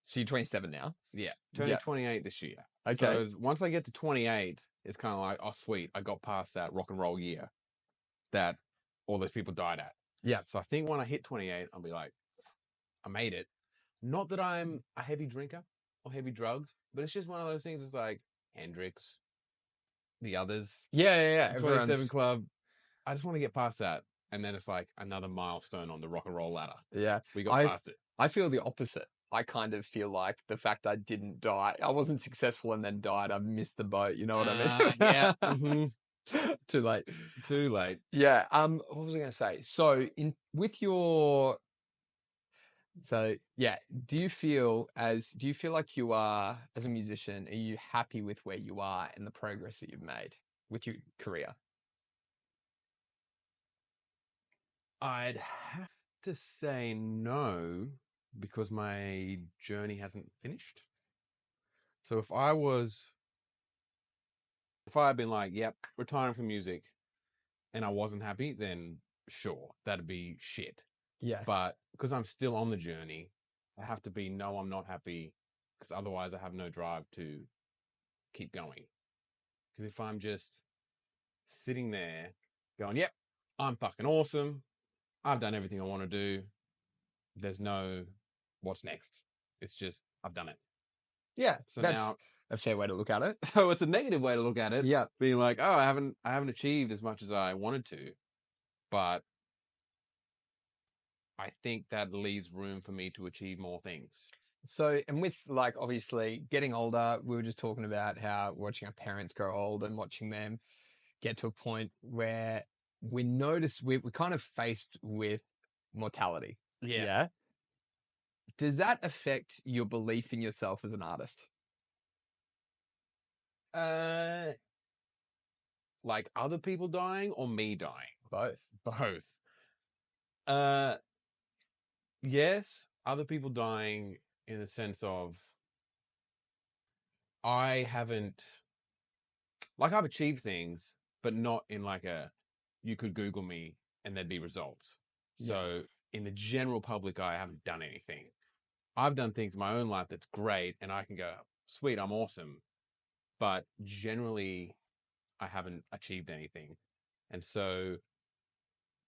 So you're 27 now. Yeah, turning Yeah. 28 this year. Okay. So once I get to 28, it's kind of like, oh, sweet, I got past that rock and roll year that all those people died at. Yeah. So I think when I hit 28, I'll be like, I made it. Not that I'm a heavy drinker or heavy drugs, but it's just one of those things. It's like Hendrix, the others, Yeah. 27 Club. I just want to get past that. And then it's like another milestone on the rock and roll ladder. Yeah. We got past it. I feel the opposite. I kind of feel like the fact I didn't die, I wasn't successful and then died. I missed the boat. You know what I mean? Yeah. Mm-hmm. Too late. Too late. Yeah. What was I going to say? So do you feel like you are, as a musician, are you happy with where you are and the progress that you've made with your career? I'd have to say no, because my journey hasn't finished. So if I had been like, yep, retiring from music, and I wasn't happy, then sure, that'd be shit. Yeah. But because I'm still on the journey, I have to be, no, I'm not happy, because otherwise I have no drive to keep going. Because if I'm just sitting there going, yep, I'm fucking awesome, I've done everything I want to do, there's no what's next. It's just, I've done it. Yeah. So that's now, a fair way to look at it. so it's a negative way to look at it. Yeah. Being like, oh, I haven't achieved as much as I wanted to. But I think that leaves room for me to achieve more things. So, and with like obviously getting older, we were just talking about how watching our parents grow old and watching them get to a point where we notice we're kind of faced with mortality. Yeah. Does that affect your belief in yourself as an artist? Like other people dying or me dying? Both. Yes, other people dying in the sense of I've achieved things, but not in like you could Google me and there'd be results. Yeah. So in the general public eye, I haven't done anything. I've done things in my own life that's great, and I can go, sweet, I'm awesome. But generally, I haven't achieved anything. And so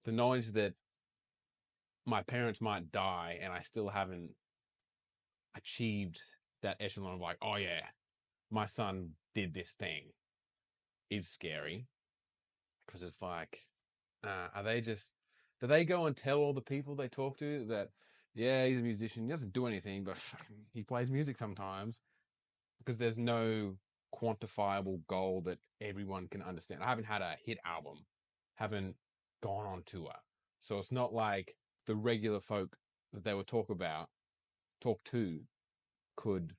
the knowledge that my parents might die and I still haven't achieved that echelon of like, oh yeah, my son did this thing, is scary. Because it's like, do they go and tell all the people they talk to that, yeah, he's a musician, he doesn't do anything, but he plays music sometimes? Because there's no quantifiable goal that everyone can understand. I haven't had a hit album, haven't gone on tour. So it's not like the regular folk that they would talk to could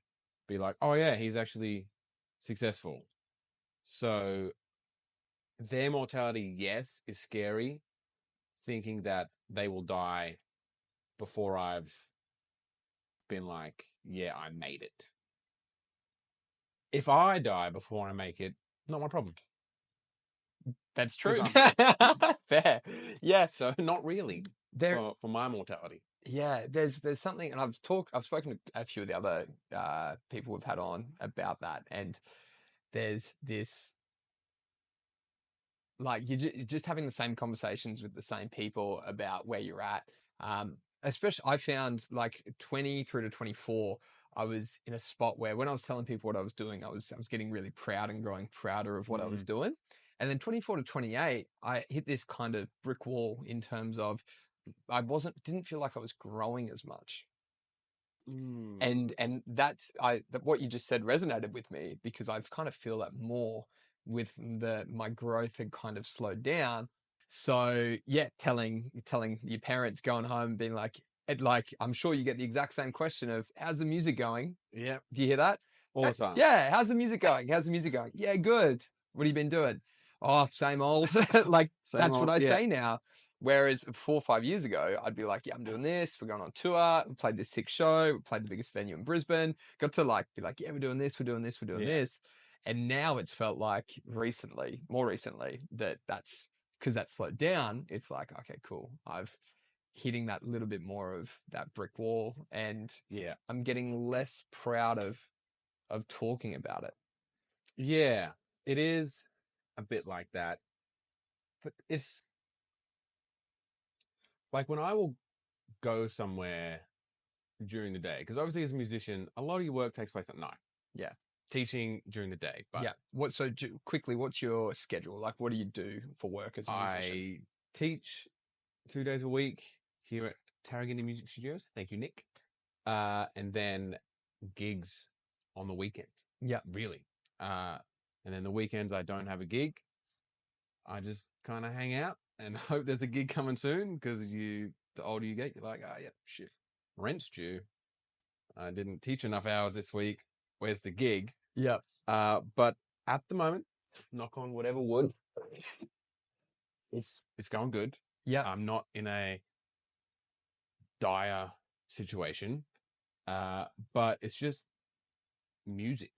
be like, oh yeah, he's actually successful. So their mortality, yes, is scary, thinking that they will die before I've been like, yeah, I made it. If I die before I make it, not my problem. That's true. Fair. Yeah. So not really for my mortality. Yeah, there's something, and I've spoken to a few of the other people we've had on about that, and there's this, like, you're just having the same conversations with the same people about where you're at. Especially, I found like 20 through to 24, I was in a spot where when I was telling people what I was doing, I was getting really proud and growing prouder of what I was doing. And then 24 to 28, I hit this kind of brick wall in terms of didn't feel like I was growing as much. And that's what you just said resonated with me, because I've kind of feel that more with my growth had kind of slowed down. So yeah, telling your parents, going home being like, I'm sure you get the exact same question of, how's the music going? Yeah. Do you hear that? All the time. Yeah. How's the music going? Yeah, good. What have you been doing? Oh, same old. Like, that's what I say now. Whereas 4 or 5 years ago, I'd be like, yeah, I'm doing this. We're going on tour. We played this sick show. We played the biggest venue in Brisbane. Got to be like, yeah, we're doing this. This. And now it's felt like more recently, that's because that slowed down. It's like, okay, cool. I've hitting that little bit more of that brick wall, and Yeah. I'm getting less proud of talking about it. Yeah. It is a bit like that. But it's like when I will go somewhere during the day, because obviously as a musician, a lot of your work takes place at night. Yeah. Teaching during the day. But Yeah. Quickly, what's your schedule? Like, what do you do for work as a musician? I teach 2 days a week here at Tarragini Music Studios. Thank you, Nick. And then gigs on the weekends. Yeah. Really. And then the weekends I don't have a gig. I just kind of hang out and hope there's a gig coming soon, because the older you get, you're like, oh, yeah, shit, rent's due. I didn't teach enough hours this week. Where's the gig? Yeah. But at the moment, knock on whatever wood, it's going good. Yeah. I'm not in a dire situation, but it's just music.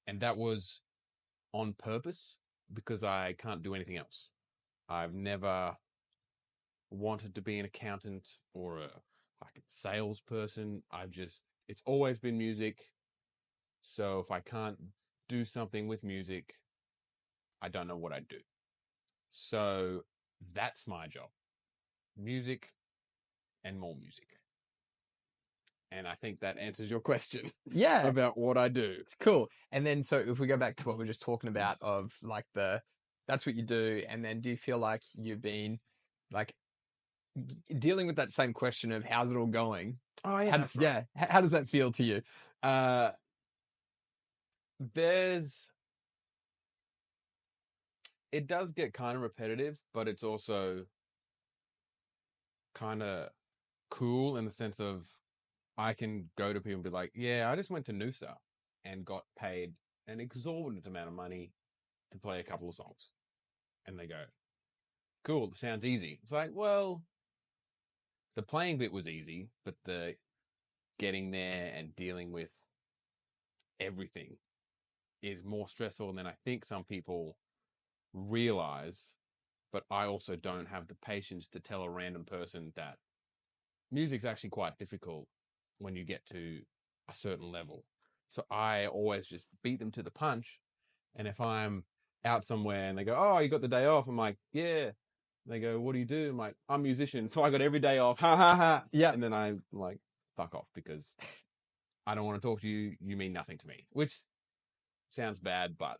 And that was on purpose, because I can't do anything else. I've never wanted to be an accountant or a salesperson. It's always been music. So if I can't do something with music, I don't know what I'd do. So that's my job. Music and more music. And I think that answers your question. Yeah. About what I do. It's cool. And then, so if we go back to what we were just talking about of like that's what you do. And then do you feel like you've been like dealing with that same question of how's it all going? Oh, yeah. That's right. Yeah. How does that feel to you? It does get kind of repetitive, but it's also kind of cool in the sense of I can go to people and be like, yeah, I just went to Noosa and got paid an exorbitant amount of money to play a couple of songs. And they go, cool, sounds easy. It's like, well, the playing bit was easy, but the getting there and dealing with everything is more stressful than I think some people realize. But I also don't have the patience to tell a random person that music's actually quite difficult when you get to a certain level. So I always just beat them to the punch. And if I'm out somewhere and they go, oh, you got the day off? I'm like, yeah. They go, what do you do? I'm like, I'm a musician, so I got every day off. Ha ha ha. Yeah. And then I'm like, fuck off, because I don't want to talk to you. You mean nothing to me, which sounds bad, but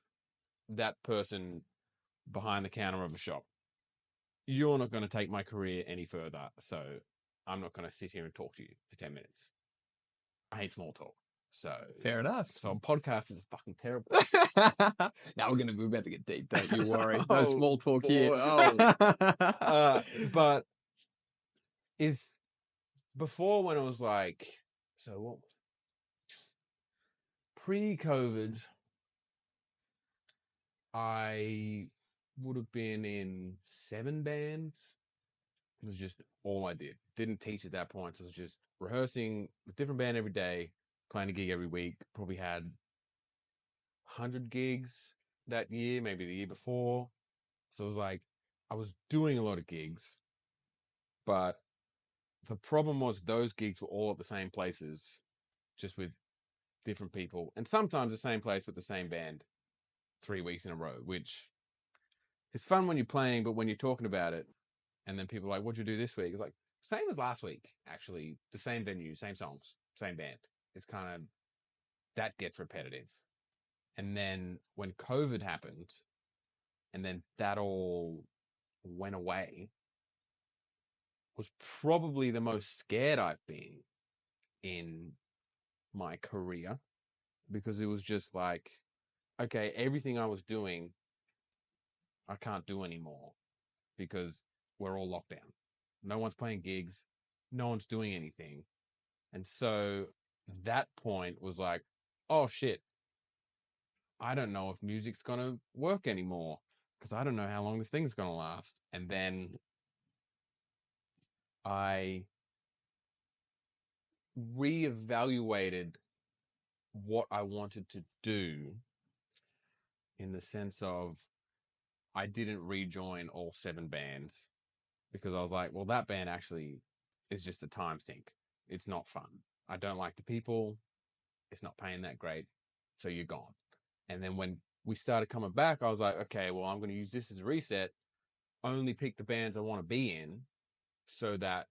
that person behind the counter of a shop, you're not going to take my career any further. So I'm not going to sit here and talk to you for 10 minutes. I hate small talk. So fair enough. So a podcast is fucking terrible. Now we're about to get deep. Don't you worry. No small talk here. But is before, when it was like, so what? Pre-COVID, I would have been in 7 bands. It was just all I did. Didn't teach at that point. So it was just rehearsing a different band every day, playing a gig every week. Probably had 100 gigs that year, maybe the year before. So it was like, I was doing a lot of gigs, but the problem was those gigs were all at the same places, just with different people, and sometimes the same place with the same band 3 weeks in a row, which is fun when you're playing, but when you're talking about it, and then people are like, what'd you do this week? It's like, same as last week, actually. The same venue, same songs, same band. It's kind of, that gets repetitive. And then when COVID happened, and then that all went away, was probably the most scared I've been in my career, because it was just like, okay, everything I was doing, I can't do anymore because we're all locked down. No one's playing gigs. No one's doing anything. And so that point was like, oh shit, I don't know if music's going to work anymore, because I don't know how long this thing's going to last. And then I reevaluated what I wanted to do, in the sense of I didn't rejoin all 7 bands, because I was like, well, that band actually is just a time sink. It's not fun. I don't like the people. It's not paying that great. So you're gone. And then when we started coming back, I was like, okay, well, I'm going to use this as a reset. Only pick the bands I want to be in so that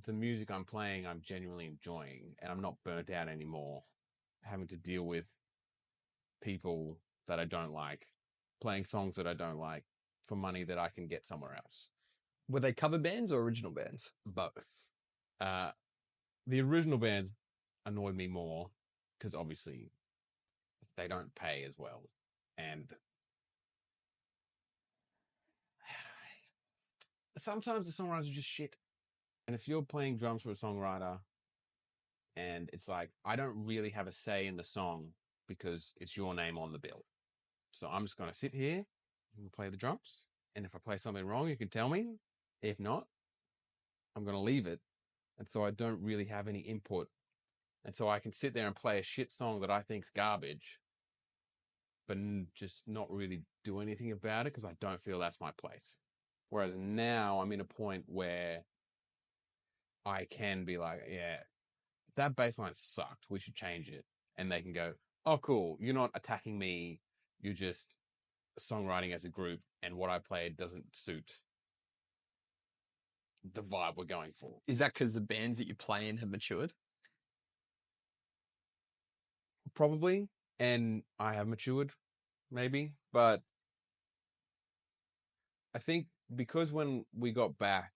the music I'm playing, I'm genuinely enjoying, and I'm not burnt out anymore, having to deal with people that I don't like, playing songs that I don't like for money that I can get somewhere else. Were they cover bands or original bands? Both. The original bands annoyed me more because obviously they don't pay as well. And sometimes the songwriters are just shit. And if you're playing drums for a songwriter and it's like, I don't really have a say in the song because it's your name on the bill. So I'm just going to sit here and play the drums. And if I play something wrong, you can tell me. If not, I'm going to leave it. And so I don't really have any input. And so I can sit there and play a shit song that I think's garbage, but just not really do anything about it because I don't feel that's my place. Whereas now I'm in a point where I can be like, yeah, that bass line sucked. We should change it. And they can go, oh, cool. You're not attacking me. You're just songwriting as a group. And what I played doesn't suit the vibe we're going for. Is that because the bands that you play in have matured? Probably. And I have matured, maybe. But I think because when we got back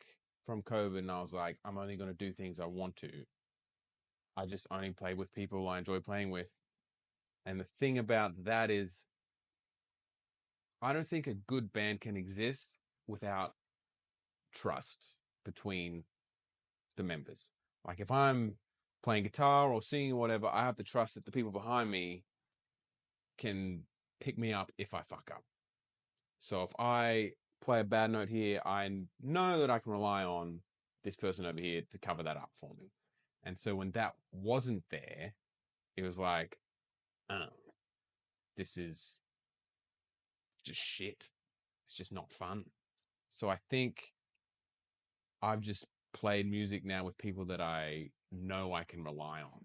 from COVID and I was like, I'm only going to do things I want to, I just only play with people I enjoy playing with. And the thing about that is, I don't think a good band can exist without trust between the members. Like if I'm playing guitar or singing or whatever, I have to trust that the people behind me can pick me up if I fuck up. So if I play a bad note here, I know that I can rely on this person over here to cover that up for me. And so when that wasn't there, it was like, oh, this is just shit. It's just not fun. So I think I've just played music now with people that I know I can rely on.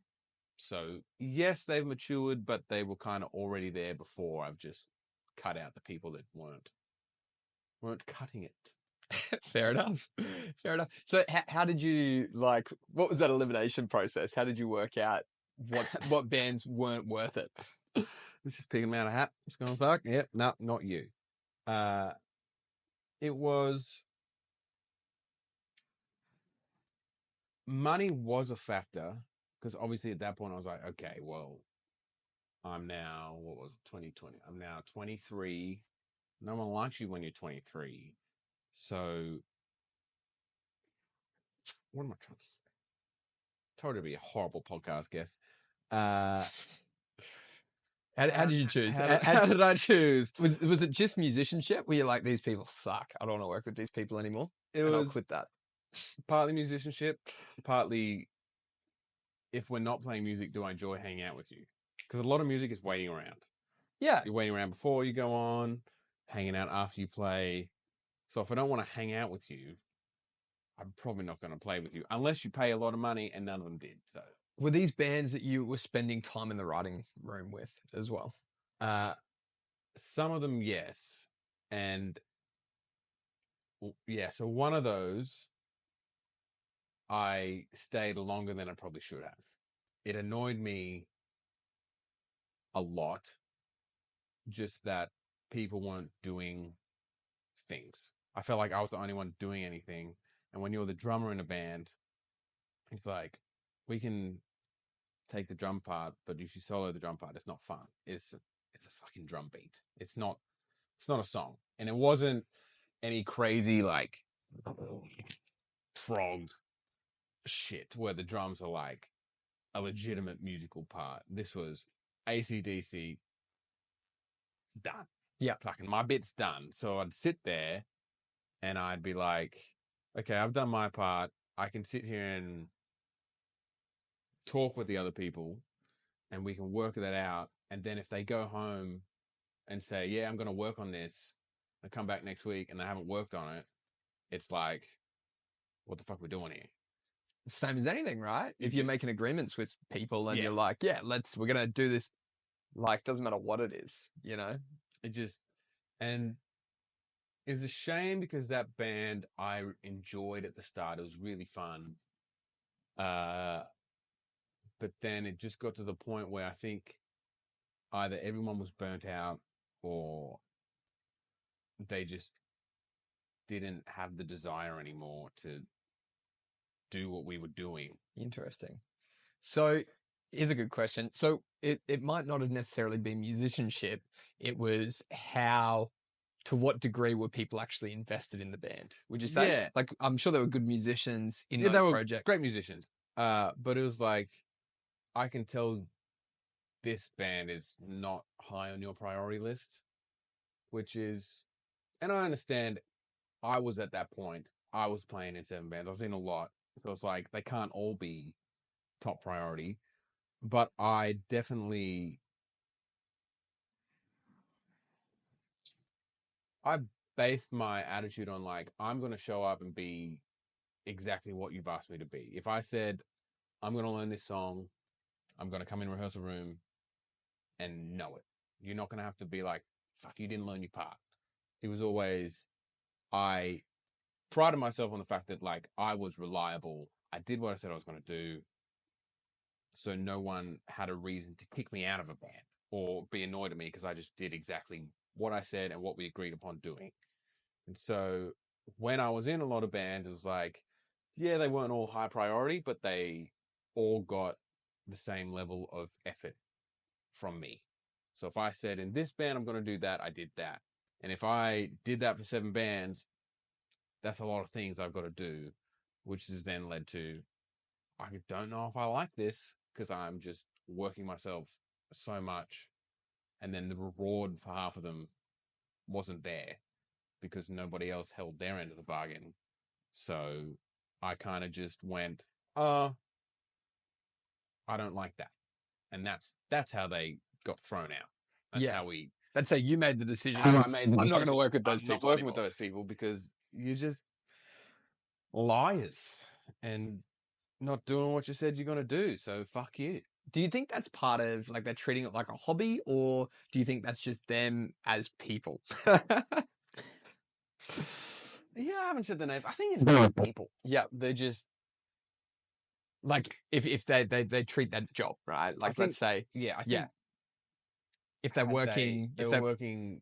So yes, they've matured, but they were kind of already there before. I've just cut out the people that weren't cutting it. Fair enough. Fair enough. So how did you what was that elimination process? How did you work out what bands weren't worth it? It's just picking them out of a hat. Just going, fuck, yep, no, not you. It was, money was a factor because obviously at that point I was like, okay, well, I'm now, what was it, 2020? I'm now 23. No one likes you when you're 23. So what am I trying to say? Told it to be a horrible podcast guest. How did you choose? How did I choose? Was it just musicianship? Were you like, these people suck, I don't want to work with these people anymore? I'll clip that. Partly musicianship, partly if we're not playing music, do I enjoy hanging out with you? Because a lot of music is waiting around. Yeah. You're waiting around before you go on, hanging out after you play. So if I don't want to hang out with you, I'm probably not going to play with you unless you pay a lot of money, and none of them did. So were these bands that you were spending time in the writing room with as well? Some of them, yes. And yeah, so one of those, I stayed longer than I probably should have. It annoyed me a lot, just that people weren't doing things. I felt like I was the only one doing anything. And when you're the drummer in a band, it's like, we can take the drum part, but if you solo the drum part, it's not fun. It's a fucking drum beat. It's not a song. And it wasn't any crazy like prog shit where the drums are like a legitimate musical part. This was AC/DC done. Yeah. Fucking my bit's done. So I'd sit there and I'd be like, okay, I've done my part. I can sit here and talk with the other people and we can work that out. And then if they go home and say, yeah, I'm going to work on this and come back next week and I haven't worked on it, it's like, what the fuck are we doing here? Same as anything, right? You If you're just- making agreements with people and Yeah. you're like, yeah, we're going to do this. Like, doesn't matter what it is, you know? It just, and it's a shame because that band I enjoyed at the start. It was really fun. But then it just got to the point where I think either everyone was burnt out or they just didn't have the desire anymore to do what we were doing. Interesting. So here's a good question. So it might not have necessarily been musicianship. It was to what degree were people actually invested in the band? Would you say? Yeah. Like, I'm sure there were good musicians in Yeah, they those were projects. great musicians. But it was like, I can tell this band is not high on your priority list, which is, and I understand I was at that point. I was playing in 7 bands. I was in a lot. So it's like, they can't all be top priority. But I definitely, I based my attitude on like, I'm going to show up and be exactly what you've asked me to be. If I said, I'm going to learn this song, I'm going to come in rehearsal room and know it. You're not going to have to be like, fuck, you didn't learn your part. It was always, I prided myself on the fact that like I was reliable. I did what I said I was going to do. So no one had a reason to kick me out of a band or be annoyed at me because I just did exactly what I said and what we agreed upon doing. And so when I was in a lot of bands, it was like, yeah, they weren't all high priority, but they all got the same level of effort from me. So if I said in this band, I'm going to do that, I did that. And if I did that for 7 bands, that's a lot of things I've got to do, which has then led to, I don't know if I like this because I'm just working myself so much. And then the reward for half of them wasn't there because nobody else held their end of the bargain. So I kind of just went, I don't like that. And that's how they got thrown out. That's how we. That's how you made the decision. How I made the I'm not going decision. to work with those I'm people. not working anymore. with those people because you're just liars and not doing what you said you're going to do. So fuck you. Do you think that's part of like they're treating it like a hobby, or do you think that's just them as people? Yeah, I haven't said the names. I think it's people. Yeah, They're just like if they treat that job, right? Like let's say, yeah, I think yeah, if they're working, they if were they're working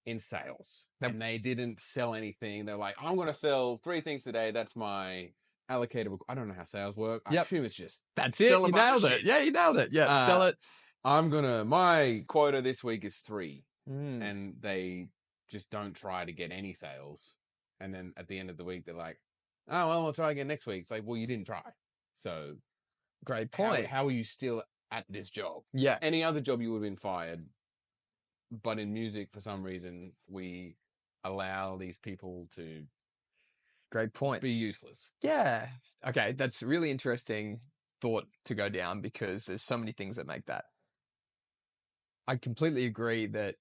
in sales They're- and they didn't sell anything. They're like, I'm going to sell 3 things today. That's my allocated. I don't know how sales work. I Yep. assume it's just that's it. it. You You nailed nailed it. it. Yeah, you nailed it. Yeah, sell it. My quota this week is 3. Mm. And they just don't try to get any sales. And then at the end of the week, they're like, oh, well, I'll try again next week. It's like, well, you didn't try. So Great point. how are you still at this job? Yeah, Any other job you would have been fired. But in music, for some reason, we allow these people to great point. be useless. Yeah. Okay, that's a really interesting thought to go down because there's so many things that make that. I completely agree that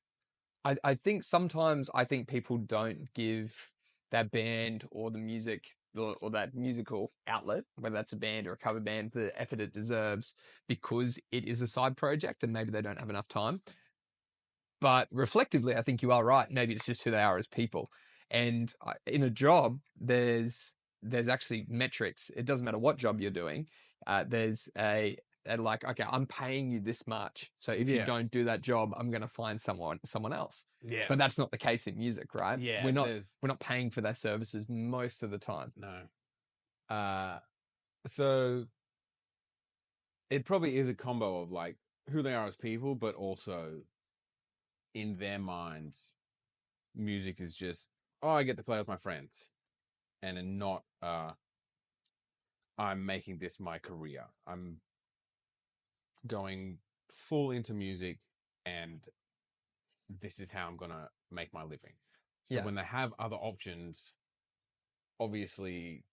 I think sometimes people don't give that band or the music or that musical outlet, whether that's a band or a cover band, the effort it deserves because it is a side project and maybe they don't have enough time. But reflectively, I think you are right. Maybe it's just who they are as people. And in a job, there's actually metrics. It doesn't matter what job you're doing. There's like, okay, I'm paying you this much. So if you don't do that job, I'm going to find someone else. Yeah. But that's not the case in music, right? Yeah, We're not paying for their services most of the time. No. So it probably is a combo of like who they are as people, but also in their minds, music is just, I get to play with my friends and not, I'm making this my career. I'm going full into music and this is how I'm going to make my living. So when they have other options, obviously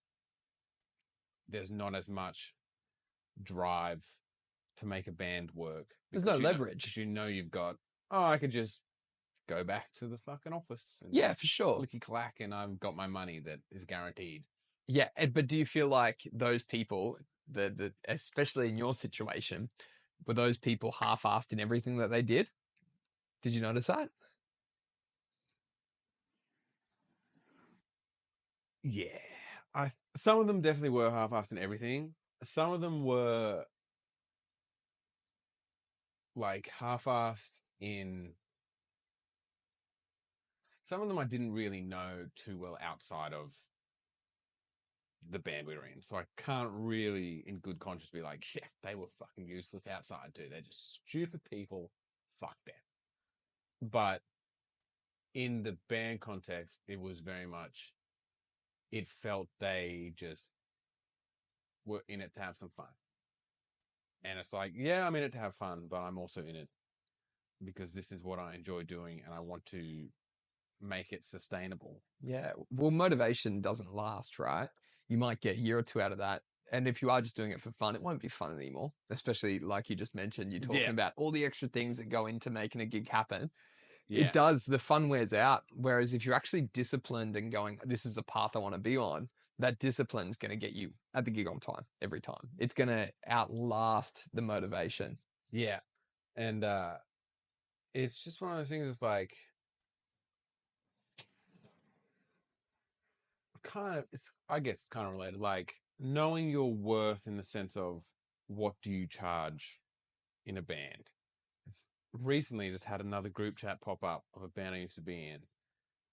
there's not as much drive to make a band work. There's no leverage. Because you've got, I could just go back to the fucking office. And for sure. clicky clack and I've got my money that is guaranteed. Yeah, but do you feel like those people, especially in your situation, were those people half-assed in everything that they did? Did you notice that? Yeah. Some of them definitely were half-assed in everything. Some of them were like half-assed in some of them I didn't really know too well outside of the band we were in. So I can't really in good conscience be like, yeah, they were fucking useless outside too. They're just stupid people. Fuck them. But in the band context, it was very much it felt they just were in it to have some fun. And it's like, yeah, I'm in it to have fun, but I'm also in it because this is what I enjoy doing and I want to make it sustainable. Yeah. Well, motivation doesn't last, right? You might get a year or two out of that. And if you are just doing it for fun, it won't be fun anymore. Especially like you just mentioned, you're talking Yeah. about all the extra things that go into making a gig happen. It Yeah. does, the fun wears out. Whereas if you're actually disciplined and going, this is the path I want to be on, that discipline is going to get you at the gig on time every time. It's going to outlast the motivation. Yeah. And it's just one of those things. It's like kind of. It's I guess it's kind of related. Like knowing your worth in the sense of what do you charge in a band. It's recently just had another group chat pop up of a band I used to be in,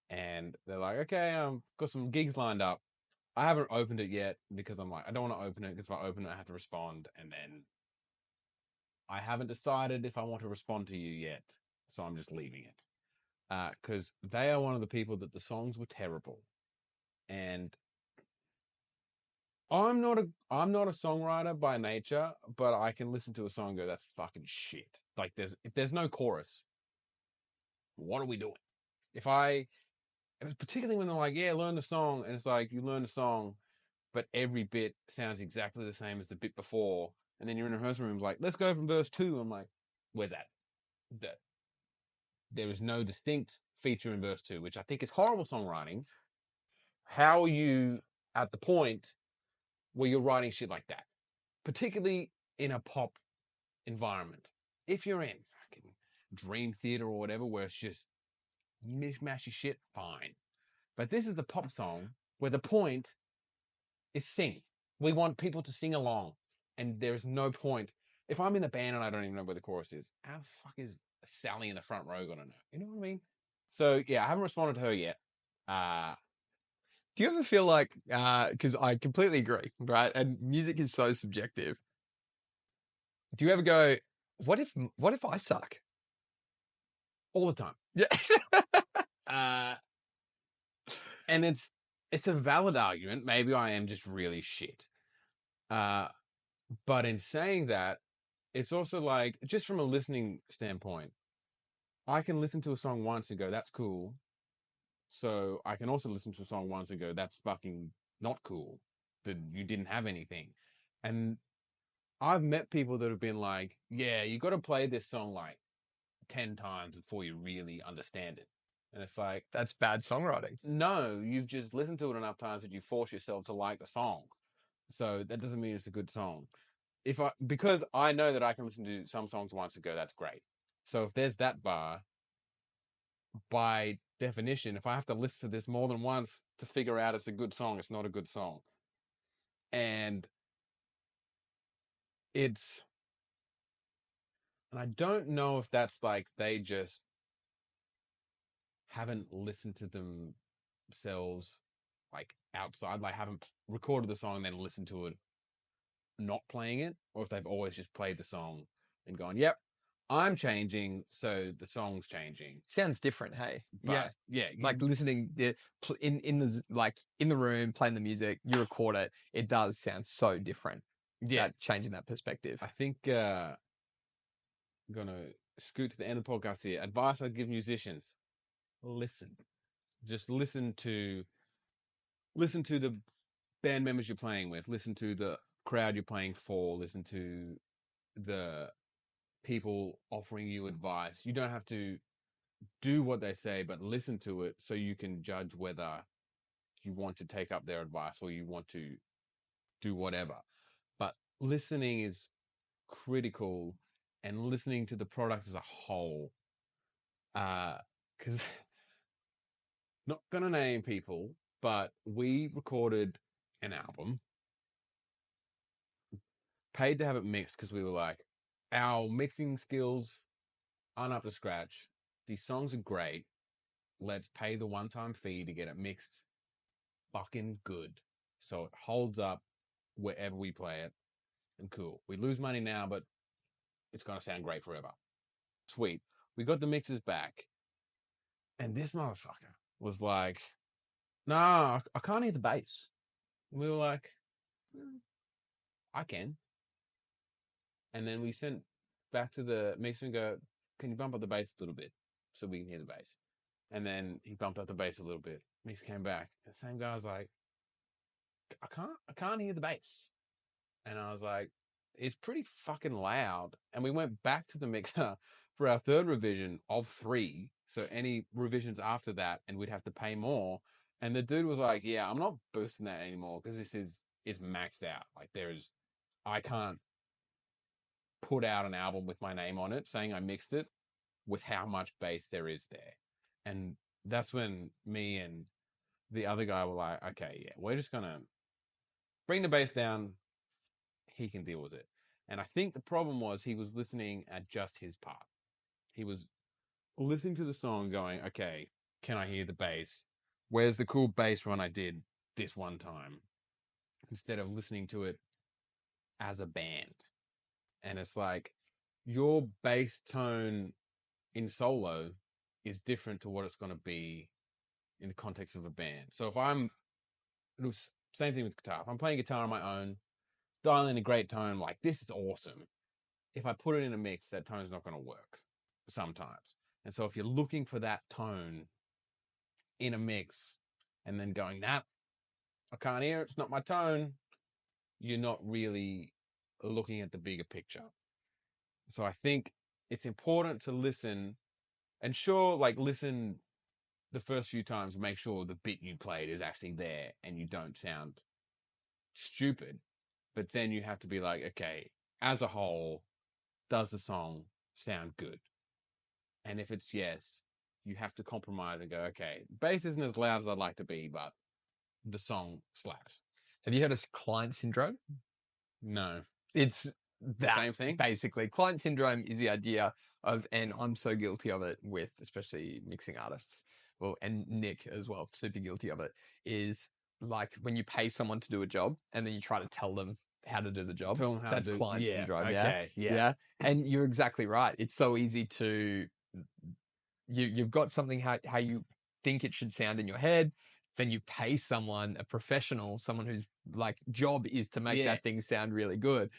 and they're like, "Okay, got some gigs lined up. I haven't opened it yet because I'm like, I don't want to open it because if I open it, I have to respond, and then I haven't decided if I want to respond to you yet, so I'm just leaving it." Because they are one of the people that the songs were terrible, and I'm not a songwriter by nature, but I can listen to a song and go, that's fucking shit. Like if there's no chorus, what are we doing? It was particularly when they're like, yeah, learn the song, and it's like you learn the song, but every bit sounds exactly the same as the bit before, and then you're in a rehearsal room, like, let's go from verse 2. I'm like, where's that? There is no distinct feature in verse 2, which I think is horrible songwriting. How are you at the point where you're writing shit like that? Particularly in a pop environment. If you're in fucking Dream Theater or whatever, where it's just mishmashy shit, fine. But this is a pop song where the point is sing. We want people to sing along, and there's no point. If I'm in the band and I don't even know where the chorus is, how the fuck is Sally in the front row gonna know? You know what I mean? So yeah, I haven't responded to her yet. Uh Do you ever feel like, because I completely agree, right? And music is so subjective. Do you ever go, what if I suck? all the time. Yeah. Uh and it's a valid argument. Maybe I am just really shit. Uh but in saying that, it's also like just from a listening standpoint, I can listen to a song once and go, that's cool. So I can also listen to a song once and go, that's fucking not cool. That you didn't have anything. And I've met people that have been like, yeah, you got to play this song like 10 times before you really understand it. And it's like, That's bad songwriting. no, you've just listened to it enough times that you force yourself to like the song. So that doesn't mean it's a good song. Because I know that I can listen to some songs once and go, that's great. So if there's that bar, by definition, if I have to listen to this more than once to figure out it's a good song, it's not a good song. And it's, and I don't know if that's like they just haven't listened to themselves like outside, like haven't recorded the song and then listened to it not playing it, or if they've always just played the song and gone, yep, I'm changing, so the song's changing. Sounds different, hey? But yeah, Like listening in the room, playing the music, you record it. It does sound so different. yeah. That changing that perspective. I think I'm gonna scoot to the end of the podcast here. Advice I'd give musicians: listen. Just listen to the band members you're playing with. Listen to the crowd you're playing for. Listen to the people offering you advice. You don't have to do what they say, but listen to it so you can judge whether you want to take up their advice or you want to do whatever. But listening is critical, and listening to the product as a whole. Because not going to name people, but we recorded an album, paid to have it mixed because we were like, our mixing skills aren't up to scratch. These songs are great. Let's pay the one-time fee to get it mixed fucking good, so it holds up wherever we play it. And cool. We lose money now, but it's going to sound great forever. Sweet. We got the mixes back. And this motherfucker was like, nah, I can't hear the bass. And we were like, I can. And then we sent back to the mixer and go, can you bump up the bass a little bit so we can hear the bass? And then he bumped up the bass a little bit. Mix came back. The same guy was like, I can't hear the bass. And I was like, it's pretty fucking loud. And we went back to the mixer for our third revision of 3. So any revisions after that, and we'd have to pay more. And the dude was like, yeah, I'm not boosting that anymore because it's maxed out. Like I can't put out an album with my name on it saying I mixed it with how much bass there is there. And that's when me and the other guy were like, okay, yeah, we're just going to bring the bass down. He can deal with it. And I think the problem was he was listening at just his part. He was listening to the song going, okay, can I hear the bass? Where's the cool bass run I did this one time? Instead of listening to it as a band. And it's like, your bass tone in solo is different to what it's going to be in the context of a band. So it was same thing with guitar. If I'm playing guitar on my own, dialing a great tone, like this is awesome. If I put it in a mix, that tone's not going to work sometimes. And so if you're looking for that tone in a mix and then going, nah, I can't hear it, it's not my tone, you're not really looking at the bigger picture. So I think it's important to listen, and sure, like listen the first few times, make sure the bit you played is actually there and you don't sound stupid. But then you have to be like, okay, as a whole, does the song sound good? And if it's yes, you have to compromise and go, okay, bass isn't as loud as I'd like to be, but the song slaps. Have you heard of client syndrome? No. It's the same thing? Basically. Client syndrome is the idea of, and I'm so guilty of it with especially mixing artists, well, and Nick as well, super guilty of it, is like when you pay someone to do a job and then you try to tell them how to do the job. Tell them how That's to do client syndrome. Okay. Yeah. And you're exactly right. It's so easy to, you've got something how you think it should sound in your head. Then you pay someone, a professional, someone whose like job is to make that thing sound really good.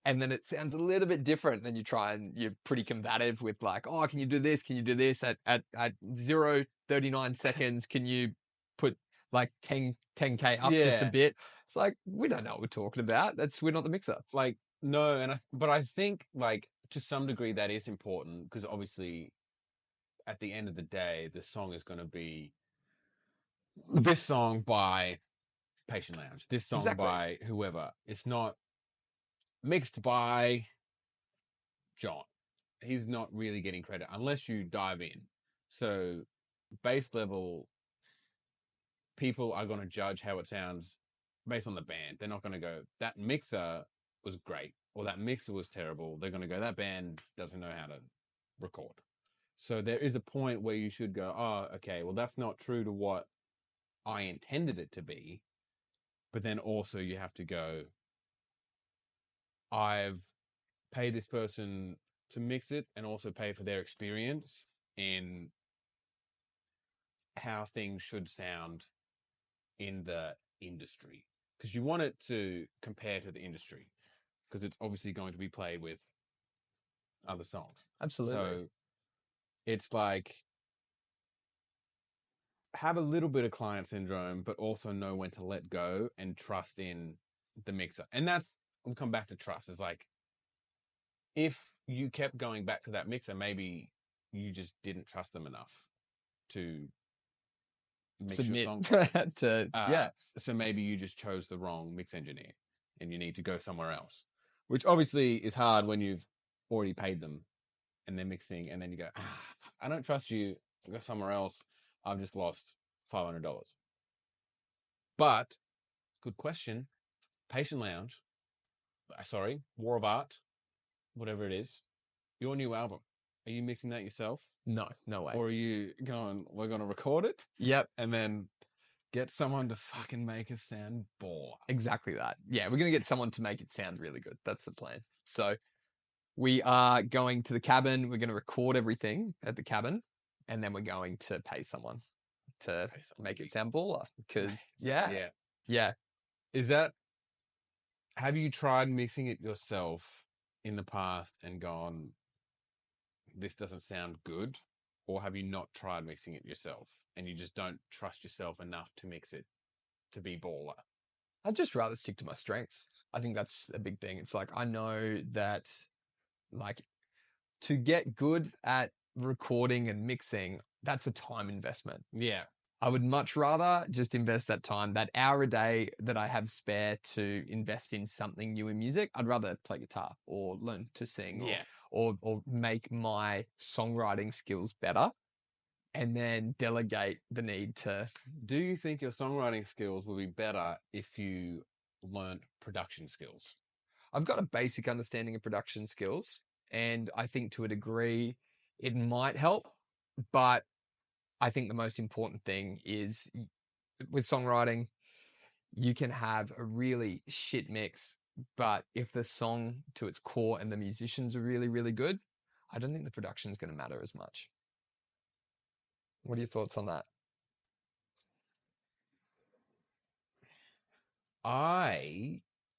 And then it sounds a little bit different. Then you try and you're pretty combative with like, oh, can you do this? Can you do this at 0:39 seconds? Can you put like 10K up just a bit? It's like, we don't know what we're talking about. We're not the mixer. Like, no. But I think like to some degree that is important because obviously at the end of the day, the song is going to be this song by Patient Lounge, this song by whoever. It's not mixed by John. He's not really getting credit unless you dive in. So base level, people are going to judge how it sounds based on the band. They're not going to go, that mixer was great or that mixer was terrible. They're going to go, that band doesn't know how to record. So there is a point where you should go, oh, okay, well, that's not true to what I intended it to be. But then also you have to go, I've paid this person to mix it and also pay for their experience in how things should sound in the industry. Because you want it to compare to the industry. Because it's obviously going to be played with other songs. Absolutely. So it's like, have a little bit of client syndrome, but also know when to let go and trust in the mixer. And we'll come back to trust. It's like, if you kept going back to that mixer, maybe you just didn't trust them enough to mix your submit song properly. to, yeah. So maybe you just chose the wrong mix engineer and you need to go somewhere else, which obviously is hard when you've already paid them and they're mixing, and then you go, I don't trust you. Go somewhere else. I've just lost $500. But good question. Patient Lounge, War of Art, whatever it is, your new album. Are you mixing that yourself? No way. Or are you going, we're going to record it? Yep. And then get someone to fucking make us sound baller. Exactly that. Yeah, we're going to get someone to make it sound really good. That's the plan. So we are going to the cabin. We're going to record everything at the cabin, and then we're going to pay someone to make it sound baller. Because, yeah. Have you tried mixing it yourself in the past and gone, this doesn't sound good? Or have you not tried mixing it yourself and you just don't trust yourself enough to mix it to be baller? I'd just rather stick to my strengths. I think that's a big thing. It's like, I know that, like, to get good at recording and mixing, that's a time investment. Yeah. I would much rather just invest that time, that hour a day that I have spare, to invest in something new in music. I'd rather play guitar or learn to sing, or make my songwriting skills better, and then delegate the need to. Do you think your songwriting skills will be better if you learned production skills? I've got a basic understanding of production skills, and I think to a degree it might help, but I think the most important thing is, with songwriting, you can have a really shit mix, but if the song to its core and the musicians are really, really good, I don't think the production is going to matter as much. What are your thoughts on that?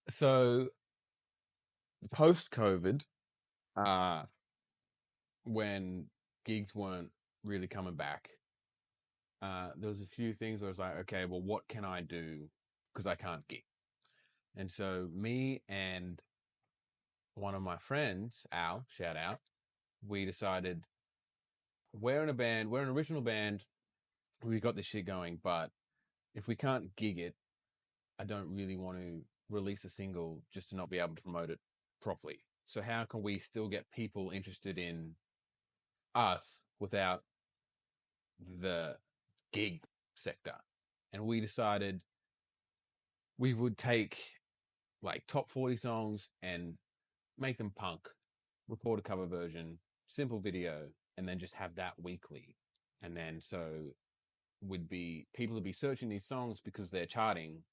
So post-COVID, when gigs weren't really coming back, there was a few things where I was like, okay, well, what can I do? Because I can't gig. And so me and one of my friends, Al, shout out, we decided, we're in a band, we're an original band, we got this shit going, but if we can't gig it, I don't really want to release a single just to not be able to promote it properly. So how can we still get people interested in us without the gig sector? And we decided we would take like top 40 songs and make them punk, record a cover version, simple video, and then just have that weekly. And then so people would be searching these songs because they're charting.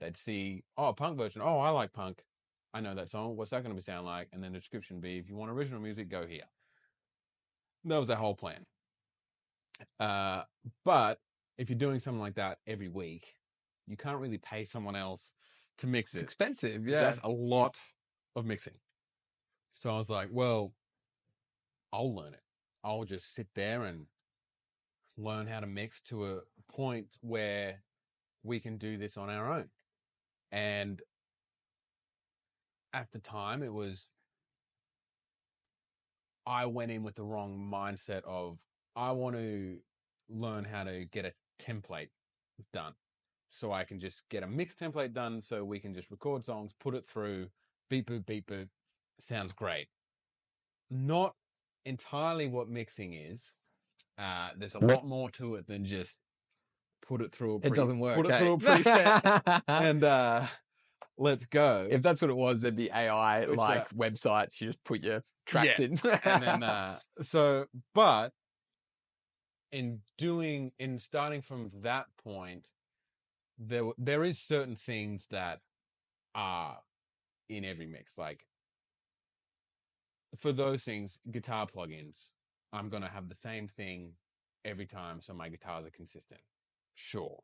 They'd see, oh, a punk version. Oh, I like punk. I know that song. What's that going to sound like? And then the description be, if you want original music, go here. That was the whole plan. But if you're doing something like that every week, you can't really pay someone else to mix it. It's expensive, yeah. That's a lot of mixing. So I was like, well, I'll learn it. I'll just sit there and learn how to mix to a point where we can do this on our own. And at the time, I went in with the wrong mindset of, I want to learn how to get a template done so I can just get a mix template done so we can just record songs, put it through, beep, boop, beep, boop. Sounds great. Not entirely what mixing is. There's a lot more to it than just put it through it doesn't work. Put it through a preset and let's go. If that's what it was, there'd be AI websites. You just put your tracks in. And then but in starting from that point, there is certain things that are in every mix. Like for those things, guitar plugins, I'm going to have the same thing every time so my guitars are consistent. Sure.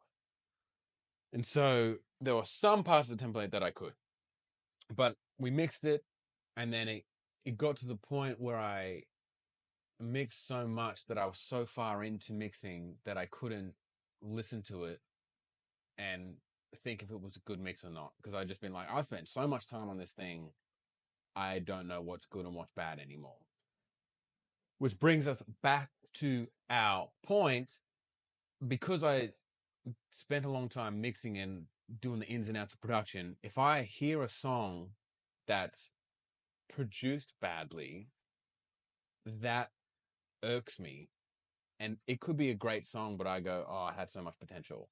And so there were some parts of the template that I could, but we mixed it, and then it got to the point where I mixed so much that I was so far into mixing that I couldn't listen to it and think if it was a good mix or not. Because I'd just been like, I've spent so much time on this thing, I don't know what's good and what's bad anymore. Which brings us back to our point, because I spent a long time mixing and doing the ins and outs of production. If I hear a song that's produced badly, that irks me. And it could be a great song, but I go, oh, it had so much potential.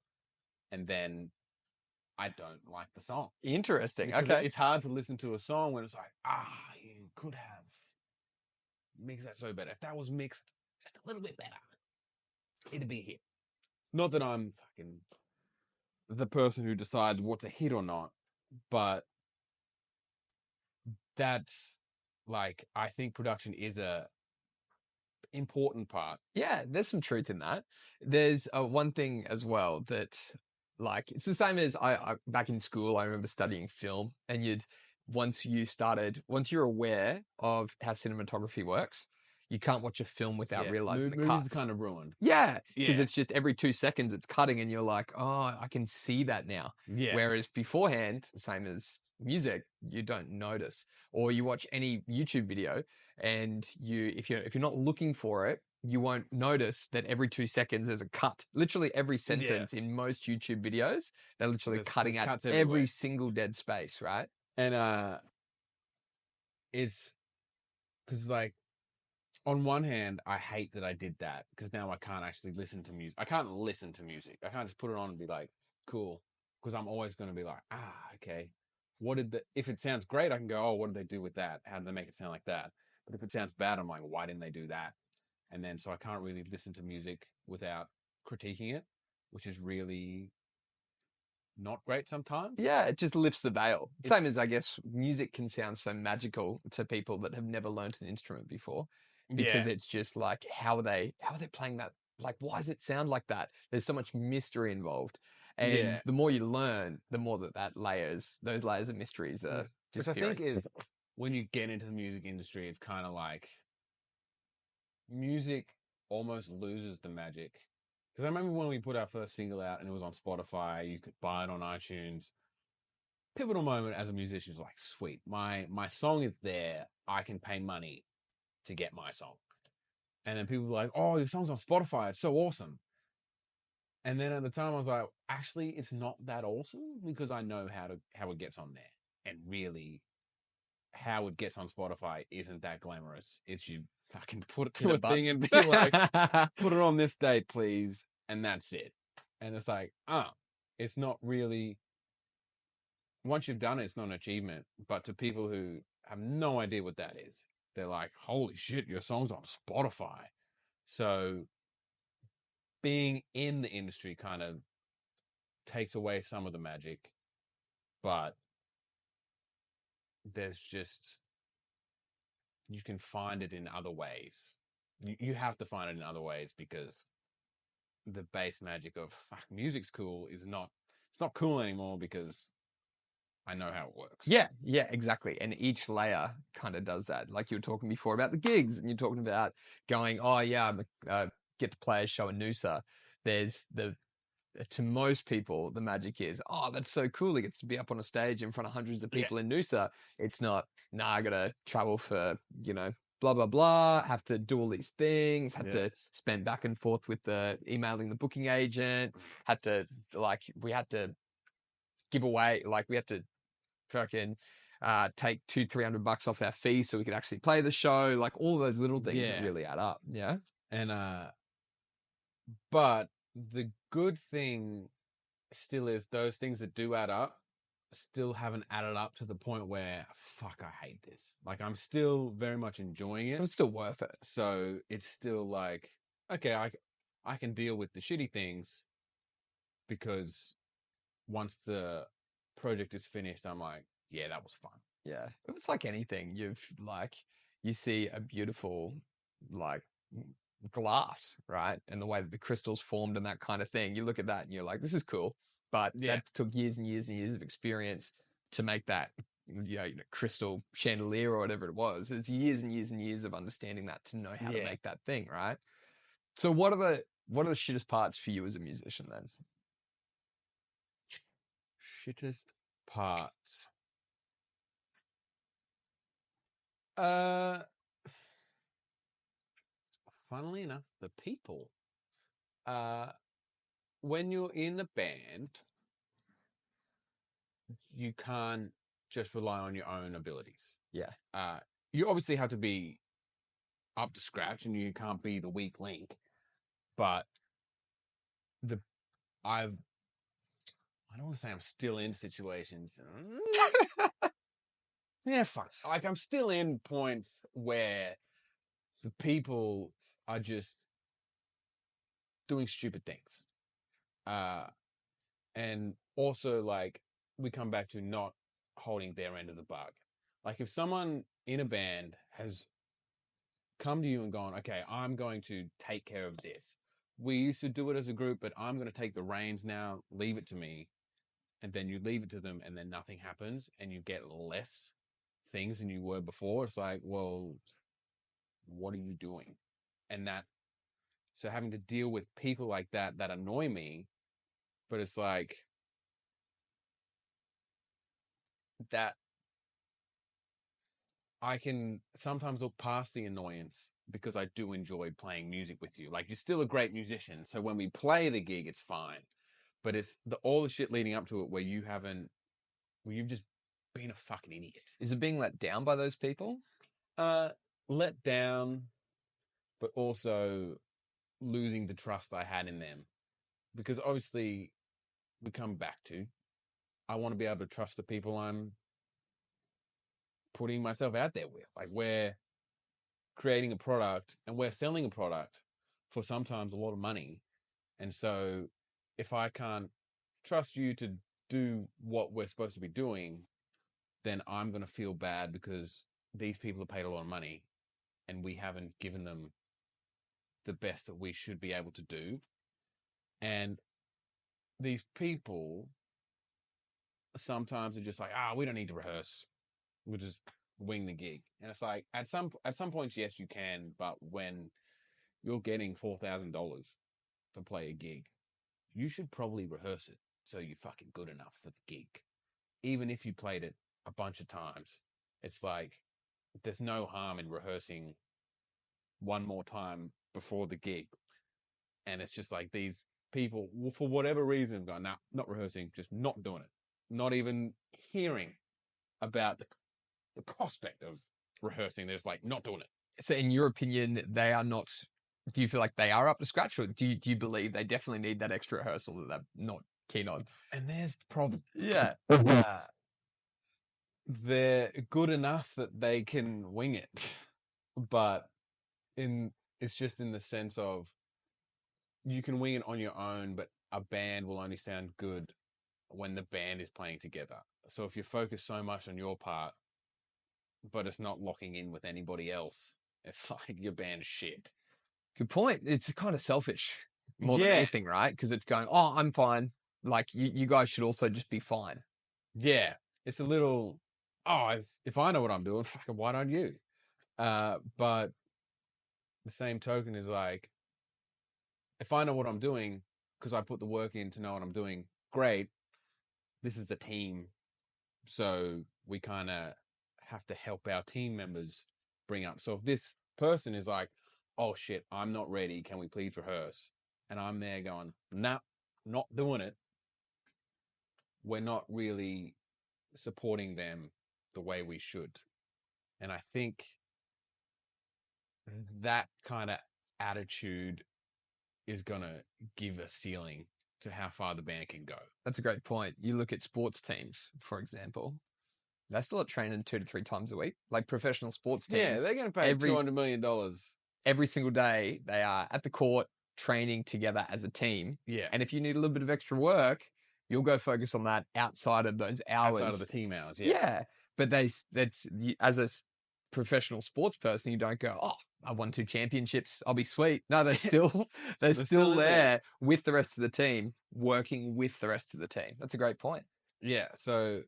And then I don't like the song. Interesting. Because Okay. it's hard to listen to a song when it's like, you could have mixed that so better. If that was mixed just a little bit better, it'd be a hit. Not that I'm fucking the person who decides what's a hit or not, but that's like, I think production is a important part. Yeah, there's some truth in that. There's one thing as well that, like, it's the same as I back in school. I remember studying film, and once you're aware of how cinematography works, you can't watch a film without Yeah, realizing the movies are cuts. kind of ruined. Yeah, because Yeah, it's just every 2 seconds it's cutting, and you're like, oh, I can see that now. yeah, Whereas beforehand, same as music, you don't notice. Or you watch any YouTube video, and if you're not looking for it, you won't notice that every 2 seconds there's a cut. Literally every yeah. sentence in most YouTube videos, they're literally There's cutting out cuts every everywhere, single dead space, right? and it's because like on one hand, I hate that I did that because now I can't actually listen to music. I can't listen to music. I can't just put it on and be like, cool, because I'm always going to be like, okay. If it sounds great, I can go, oh, what did they do with that? How did they make it sound like that? But if it sounds bad, I'm like, why didn't they do that? And then so I can't really listen to music without critiquing it, which is really not great sometimes. Yeah, it just lifts the veil. It's Same as, I guess, music can sound so magical to people that have never learnt an instrument before, because Yeah, it's just like, how are they playing that? Like, why does it sound like that? There's so much mystery involved. And yeah. the more you learn, the more those layers of mysteries are Which I think disappearing. is when you get into the music industry, it's kind of like music almost loses the magic. Because I remember when we put our first single out and it was on Spotify, you could buy it on iTunes. Pivotal moment as a musician is like, sweet, my song is there. I can pay money to get my song. And then people were like, oh, your song's on Spotify. It's so awesome. And then at the time I was like, actually, it's not that awesome because I know how it gets on there. And really how it gets on Spotify isn't that glamorous. It's you fucking put it In to a a butt. thing and be like, put it on this date, please. And that's it. And it's like, it's not really, once you've done it, it's not an achievement. But to people who have no idea what that is, they're like, holy shit, your song's on Spotify. So being in the industry kind of takes away some of the magic, but there's just, you can find it in other ways. You have to find it in other ways because the base magic of fuck, music's cool is not, it's not cool anymore because I know how it works. Yeah, exactly. And each layer kind of does that. Like you were talking before about the gigs, and you're talking about going, oh yeah, get to play a show in Noosa. There's to most people, the magic is, oh, that's so cool. He gets to be up on a stage in front of hundreds of Yeah. people in Noosa. It's not, nah, I gotta travel for, blah, blah, blah, have to do all these things, had Yeah. to spend back and forth with emailing the booking agent, we had to give away, we had to fucking take $200-300 off our fee so we could actually play the show, like all those little things that Yeah. really add up. Yeah. And but the good thing still is those things that do add up still haven't added up to the point where fuck, I hate this. Like I'm still very much enjoying It it. was still worth it. So it's still like, okay, I can deal with the shitty things because once the project is finished, I'm like, yeah, that was fun. Yeah. It was like anything. You see a beautiful, like, glass, right? And the way that the crystals formed and that kind of thing. You look at that and you're like, this is cool. But Yeah. that took years and years and years of experience to make that, crystal chandelier or whatever it was. It's years and years and years of understanding that to know how to Yeah. make that thing, right? So what are the shittest parts for you as a musician then? Shittest parts. Uh, funnily enough, the people. Uh, when you're in a band, you can't just rely on your own abilities. Yeah. You obviously have to be up to scratch, and you can't be the weak link. But I don't want to say I'm still in situations. Yeah, fuck. Like, I'm still in points where the people are just doing stupid things. And also, like, we come back to not holding their end of the bargain. Like, if someone in a band has come to you and gone, okay, I'm going to take care of this. We used to do it as a group, but I'm going to take the reins now, leave it to me. And then you leave it to them, and then nothing happens, and you get less things than you were before. It's like, well, what are you doing? And so having to deal with people like that annoy me, but it's like that I can sometimes look past the annoyance because I do enjoy playing music with you. Like, you're still a great musician, so when we play the gig, it's fine. But it's all the shit leading up to it where you've just been a fucking idiot. Is it being let down by those people? Let down, but also losing the trust I had in them. Because obviously, we come back to, I want to be able to trust the people I'm putting myself out there with. Like, we're creating a product and we're selling a product for sometimes a lot of money. And so if I can't trust you to do what we're supposed to be doing, then I'm going to feel bad because these people have paid a lot of money and we haven't given them the best that we should be able to do. And these people sometimes are just like, we don't need to rehearse. We'll just wing the gig. And it's like, at some points, yes, you can. But when you're getting $4,000 to play a gig, you should probably rehearse it so you're fucking good enough for the gig. Even if you played it a bunch of times, it's like, there's no harm in rehearsing one more time before the gig. And it's just like, these people, for whatever reason, have gone, nah, not rehearsing, just not doing it. Not even hearing about the prospect of rehearsing. They're just like, not doing it. So in your opinion, they are not, do you feel like they are up to scratch, or do you believe they definitely need that extra rehearsal that they're not keen on? And there's the problem. Yeah. They're good enough that they can wing it. But it's just in the sense of, you can wing it on your own, but a band will only sound good when the band is playing together. So if you focus so much on your part, but it's not locking in with anybody else, it's like your band's shit. Good point. It's kind of selfish more than anything, right? Because it's going, oh, I'm fine. Like, you guys should also just be fine. Yeah. It's a little, if I know what I'm doing, fucking why don't you? But the same token is like, if I know what I'm doing, because I put the work in to know what I'm doing, great. This is a team. So we kind of have to help our team members bring up. So if this person is like, oh shit, I'm not ready, can we please rehearse? And I'm there going, nah, not doing it. We're not really supporting them the way we should. And I think that kind of attitude is going to give a ceiling to how far the band can go. That's a great point. You look at sports teams, for example. They're still at training 2 to 3 times a week. Like, professional sports teams. Yeah, they're going to pay $200 million. Every single day, they are at the court training together as a team. Yeah. And if you need a little bit of extra work, you'll go focus on that outside of those hours. Outside of the team hours, Yeah. But as a professional sports person, you don't go, oh, I won 2 championships, I'll be sweet. No, they're still there with the rest of the team, working with the rest of the team. That's a great point. Yeah. So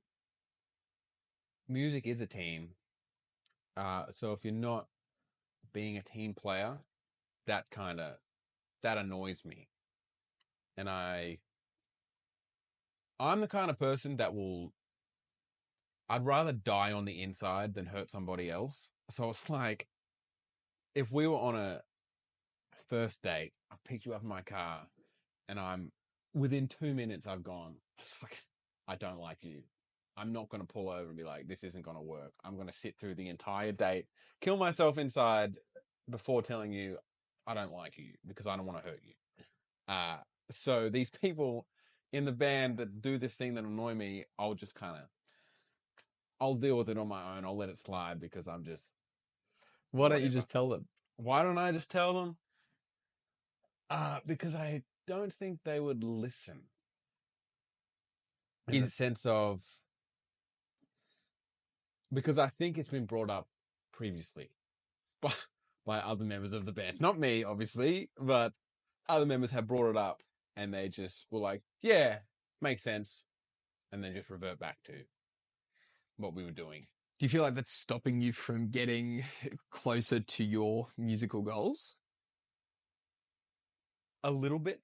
music is a team. So if you're not being a team player, that annoys me. And I'm the kind of person that I'd rather die on the inside than hurt somebody else. So it's like, if we were on a first date, I picked you up in my car and I'm within 2 minutes, I've gone, fuck, I don't like you. I'm not going to pull over and be like, this isn't going to work. I'm going to sit through the entire date, kill myself inside before telling you I don't like you because I don't want to hurt you. So these people in the band that do this thing that annoy me, I'll deal with it on my own. I'll let it slide because I'm just. Why don't you just tell them? Why don't I just tell them? Because I don't think they would listen. In the sense of, because I think it's been brought up previously by other members of the band. Not me, obviously, but other members have brought it up and they just were like, yeah, makes sense. And then just revert back to what we were doing. Do you feel like that's stopping you from getting closer to your musical goals? A little bit,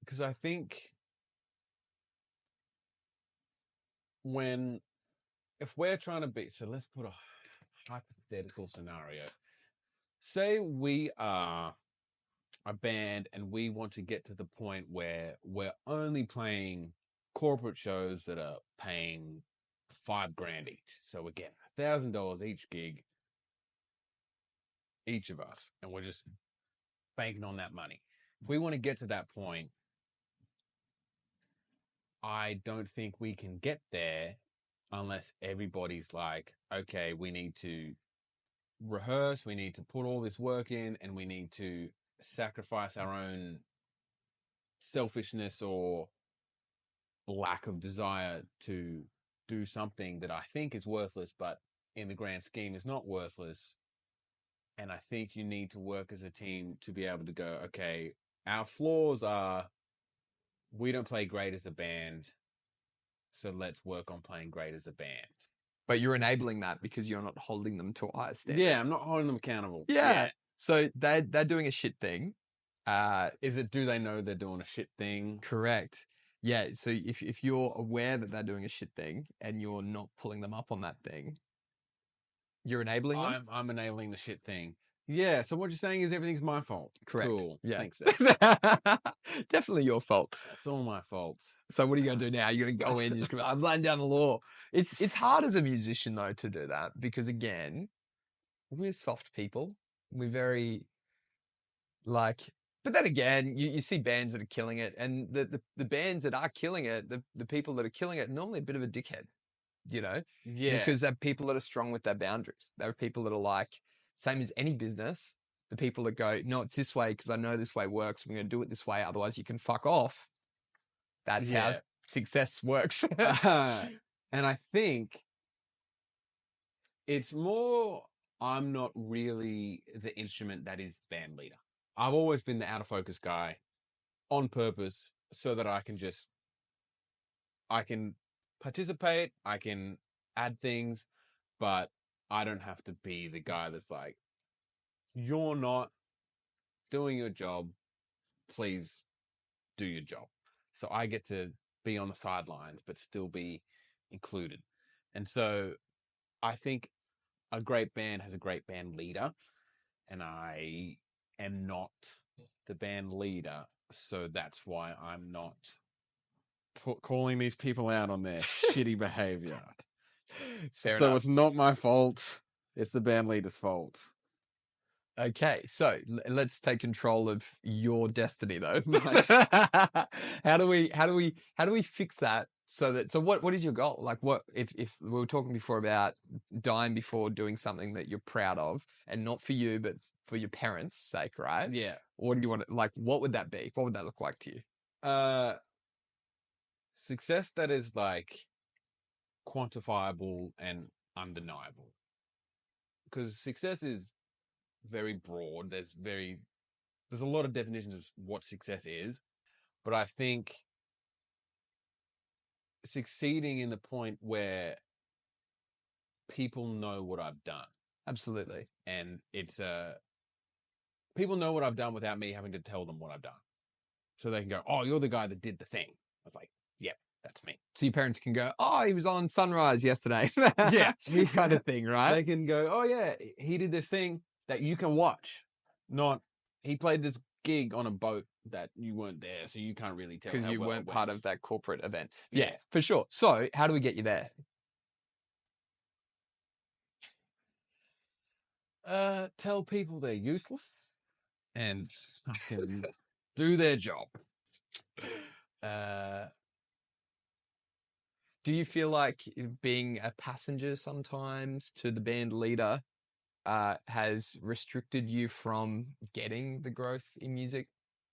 because I think if we're trying to be, so let's put a hypothetical scenario. Say we are a band and we want to get to the point where we're only playing corporate shows that are paying $5,000 each. So we're getting $1,000 each gig, each of us, and we're just banking on that money. If we want to get to that point, I don't think we can get there unless everybody's like, okay, we need to rehearse, we need to put all this work in, and we need to sacrifice our own selfishness or lack of desire to do something that I think is worthless, but in the grand scheme is not worthless. And I think you need to work as a team to be able to go, okay, our flaws are we don't play great as a band, so let's work on playing great as a band. But you're enabling that because you're not holding them to a higher standard. Yeah, I'm not holding them accountable. Yeah. So they're doing a shit thing. Do they know they're doing a shit thing? Correct. Yeah. So if you're aware that they're doing a shit thing and you're not pulling them up on that thing, you're enabling them? I'm enabling the shit thing. Yeah. So what you're saying is everything's my fault. Correct. Cool. Yeah. Thanks. Definitely your fault. It's all my fault. So what are you going to do now? You're going to go in, you're just going to, I'm laying down the law. It's hard as a musician though to do that because again, we're soft people. We're very but then again, you see bands that are killing it, and the bands that are killing it, the people that are killing it, are normally a bit of a dickhead, you know? Yeah. Because they're people that are strong with their boundaries. They're people that are like, same as any business, the people that go, no, it's this way because I know this way works. We're going to do it this way. Otherwise you can fuck off. That's how success works. And I think it's more, I'm not really the instrument that is band leader. I've always been the out of focus guy on purpose so that I can participate, I can add things, but I don't have to be the guy that's like, you're not doing your job, please do your job. So I get to be on the sidelines, but still be included. And so I think a great band has a great band leader, and I am not the band leader. So that's why I'm not calling these people out on their shitty behavior. Fair enough. It's not my fault. It's the band leader's fault. Okay, so let's take control of your destiny, though. How do we fix that so what is your goal? Like, what if we were talking before about dying before doing something that you're proud of, and not for you, but for your parents' sake, right? Yeah. What do you want? Like, what would that be? What would that look like to you? Success that is like quantifiable and undeniable, because success is very broad. There's a lot of definitions of what success is, but I think succeeding in the point where people know what I've done. Absolutely. And it's people know what I've done without me having to tell them what I've done. So they can go, oh, you're the guy that did the thing. I was like, yeah, that's me. So your parents can go, oh, he was on Sunrise yesterday. Yeah. Kind of thing, right? They can go, oh yeah, he did this thing that you can watch. Not, he played this gig on a boat that you weren't there, so you can't really tell because how you well it weren't part went. of that corporate event. Yeah. Yeah, for sure. So how do we get you there? Tell people they're useless and fucking do their job. Do you feel like being a passenger sometimes to the band leader has restricted you from getting the growth in music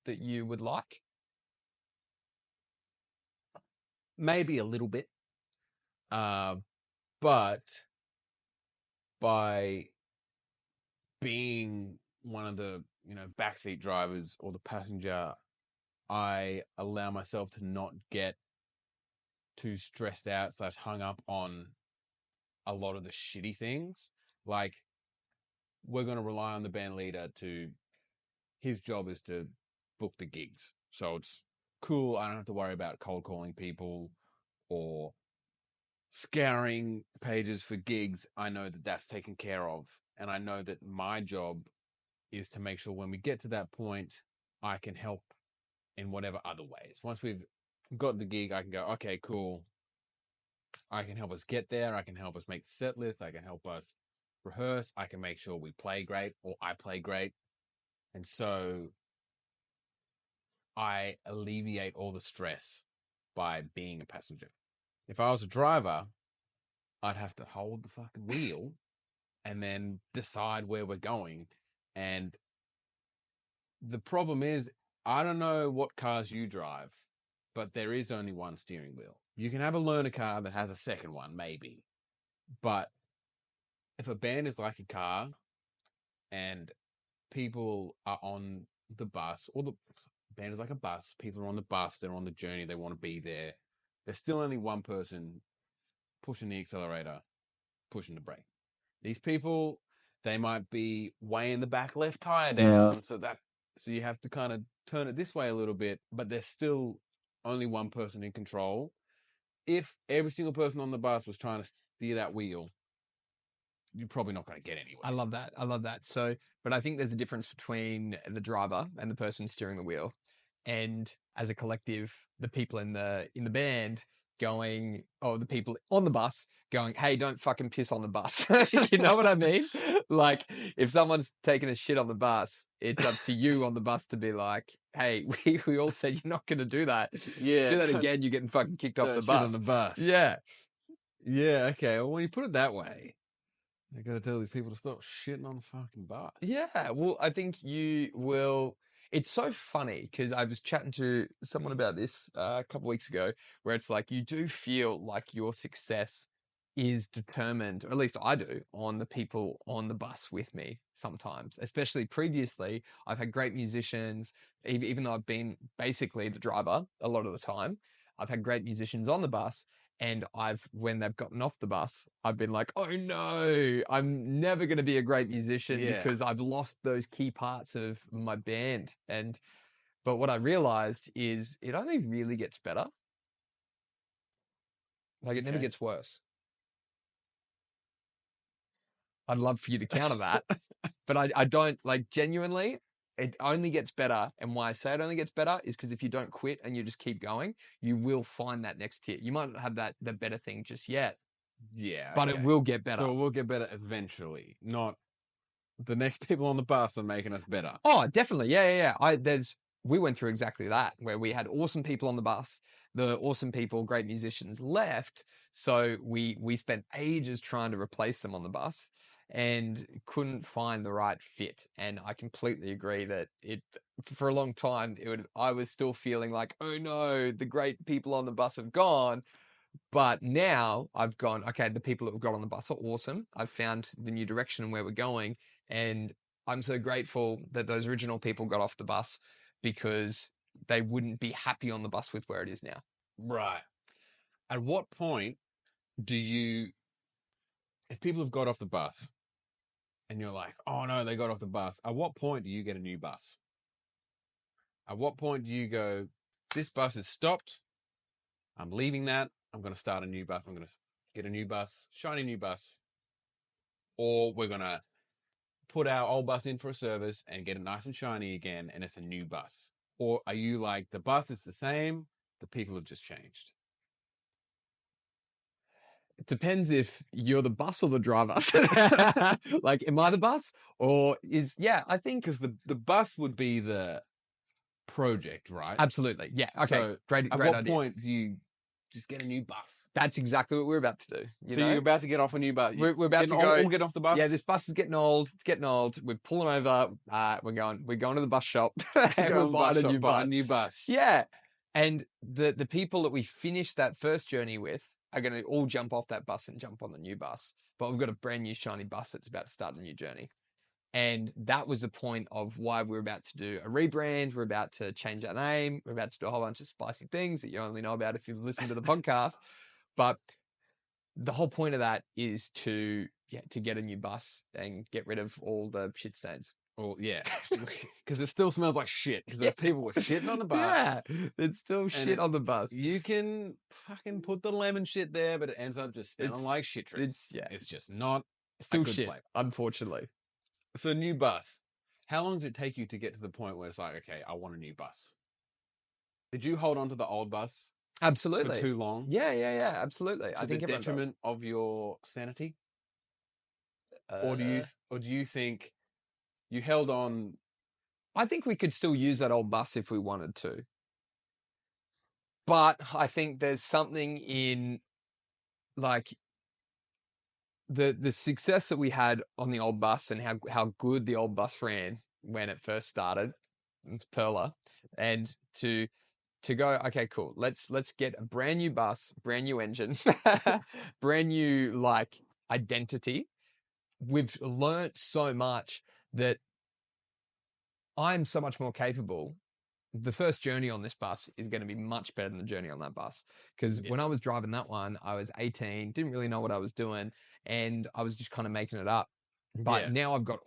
that you would like? Maybe a little bit. But by being one of the, backseat drivers or the passenger, I allow myself to not get too stressed out / hung up on a lot of the shitty things. Like, we're going to rely on the band leader his job is to book the gigs. So it's cool. I don't have to worry about cold calling people or scouring pages for gigs. I know that that's taken care of. And I know that my job is to make sure when we get to that point, I can help in whatever other ways. Once we've got the gig, I can go, okay, cool. I can help us get there. I can help us make the set list. I can help us rehearse. I can make sure we play great or I play great. And so I alleviate all the stress by being a passenger. If I was a driver, I'd have to hold the fucking wheel and then decide where we're going. And the problem is, I don't know what cars you drive, but there is only one steering wheel. You can have a learner car that has a second one, maybe. But if a band is like a car and people are on the bus, or the band is like a bus, people are on the bus, they're on the journey, they want to be there. There's still only one person pushing the accelerator, pushing the brake. These people, they might be way in the back left tire down, so you have to kind of turn it this way a little bit, but there's still only one person in control. If every single person on the bus was trying to steer that wheel, you're probably not going to get anywhere. I love that. I love that. So, but I think there's a difference between the driver and the person steering the wheel, and as a collective, the people in the band going, or the people on the bus going, "Hey, don't fucking piss on the bus." You know what I mean? Like, if someone's taking a shit on the bus, it's up to you on the bus to be like, "Hey, we all said you're not going to do that. Yeah, Do that again, you're getting fucking kicked off the shit bus." on the bus. Yeah. Yeah, okay. Well, when you put it that way, I got to tell these people to stop shitting on the fucking bus. Yeah, well, I think you will. It's so funny because I was chatting to someone about this a couple weeks ago, where it's like you do feel like your success is determined, or at least I do, on the people on the bus with me sometimes. Especially previously, I've had great musicians, even though I've been basically the driver a lot of the time. I've had great musicians on the bus, and when they've gotten off the bus, I've been like, oh no, I'm never going to be a great musician because I've lost those key parts of my band. But what I realized is it only really gets better. Like, it never gets worse. I'd love for you to counter that, but I don't, like, genuinely, it only gets better. And why I say it only gets better is because if you don't quit and you just keep going, you will find that next tier. You might not have the better thing just yet. Yeah. But it will get better. So it will get better eventually, not the next people on the bus are making us better. Oh, definitely. Yeah. We went through exactly that, where we had awesome people on the bus. The awesome people, great musicians left. So we spent ages trying to replace them on the bus and couldn't find the right fit. And I completely agree that for a long time, I was still feeling like, oh no, the great people on the bus have gone. But now I've gone, okay, the people that have got on the bus are awesome. I've found the new direction and where we're going. And I'm so grateful that those original people got off the bus because they wouldn't be happy on the bus with where it is now. Right. At what point if people have got off the bus and you're like, oh no, they got off the bus, at what point do you get a new bus? At what point do you go, this bus is stopped, I'm leaving that, I'm going to start a new bus, I'm going to get a new bus, shiny new bus, or we're going to put our old bus in for a service and get it nice and shiny again, and it's a new bus? Or are you like, the bus is the same, the people have just changed? It depends if you're the bus or the driver. Like, am I the bus or I think Because the bus would be the project, right? absolutely. Yeah. Okay. So Great at what idea. point do you just get a new bus? That's exactly what we're about to do. You're about to get off a new bus. We're about to go. All get off the bus. Yeah, this bus is getting old. It's getting old. We're pulling over. We're going to the bus shop and we're buying a new bus. Yeah. And the people that we finished that first journey with are going to all jump off that bus and jump on the new bus. But we've got a brand new shiny bus that's about to start a new journey. And that was the point of why we're about to do a rebrand. We're about to change our name. We're about to do a whole bunch of spicy things that you only know about if you've listened to the podcast. But the whole point of that is to get a new bus and get rid of all the shit stains. Well, yeah, because it still smells like shit. Because there's people with shitting on the bus. Yeah, it's still shit on the bus. You can fucking put the lemon shit there, but it ends up just smelling like citrus. It's just not still a good shit, flavor, unfortunately. So, new bus. How long did it take you to get to the point where it's like, okay, I want a new bus? Did you hold on to the old bus? Absolutely. For too long? Yeah, absolutely. I think the detriment of your sanity? Or do you think you held on? I think we could still use that old bus if we wanted to. But I think there's something in like the success that we had on the old bus and how good the old bus ran when it first started. It's Perla. And to go, okay, cool. Let's get a brand new bus, brand new engine, brand new like identity. We've learnt so much that I'm so much more capable. The first journey on this bus is going to be much better than the journey on that bus. Because when I was driving that one, I was 18, didn't really know what I was doing, and I was just kind of making it up. But now I've got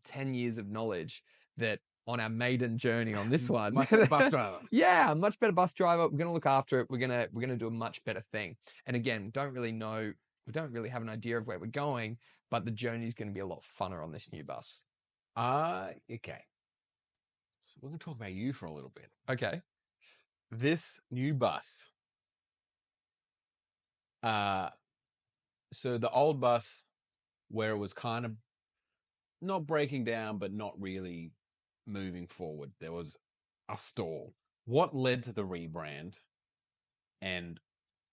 10 years of knowledge that on our maiden journey on this one. Much better bus driver. Yeah, much better bus driver. We're going to look after it. We're going to do a much better thing. And again, we don't really have an idea of where we're going, but the journey is going to be a lot funner on this new bus. Okay. So we're going to talk about you for a little bit. Okay. This new bus. So the old bus, where it was kind of not breaking down, but not really moving forward, there was a stall. What led to the rebrand, and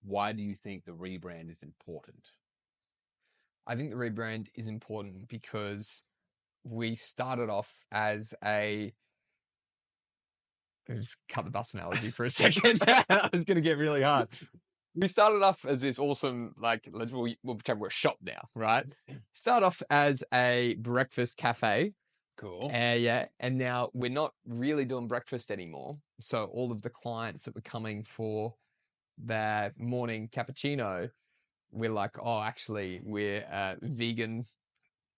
why do you think the rebrand is important? I think the rebrand is important because we started off as cut the bus analogy for a second. I was going to get really hard. We started off as this awesome, like, we'll pretend we're a shop now, right? Start off as a breakfast cafe. Cool. Yeah. And now we're not really doing breakfast anymore. So all of the clients that were coming for their morning cappuccino, we're like, oh, actually, we're vegan.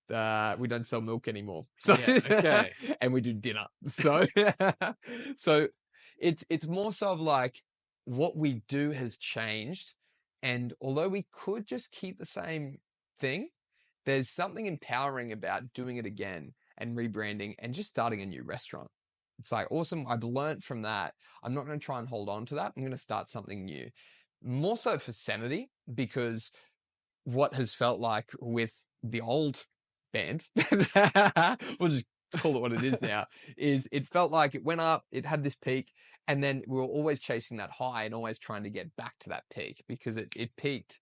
We don't sell milk anymore. So, okay. And we do dinner. So, so it's more so of like what we do has changed. And although we could just keep the same thing, there's something empowering about doing it again and rebranding and just starting a new restaurant. It's like, awesome. I've learned from that. I'm not going to try and hold on to that. I'm going to start something new. More so for sanity, because what has felt like with the old band, we'll just call it what it is now, is it felt like it went up, it had this peak, and then we were always chasing that high and always trying to get back to that peak because it peaked.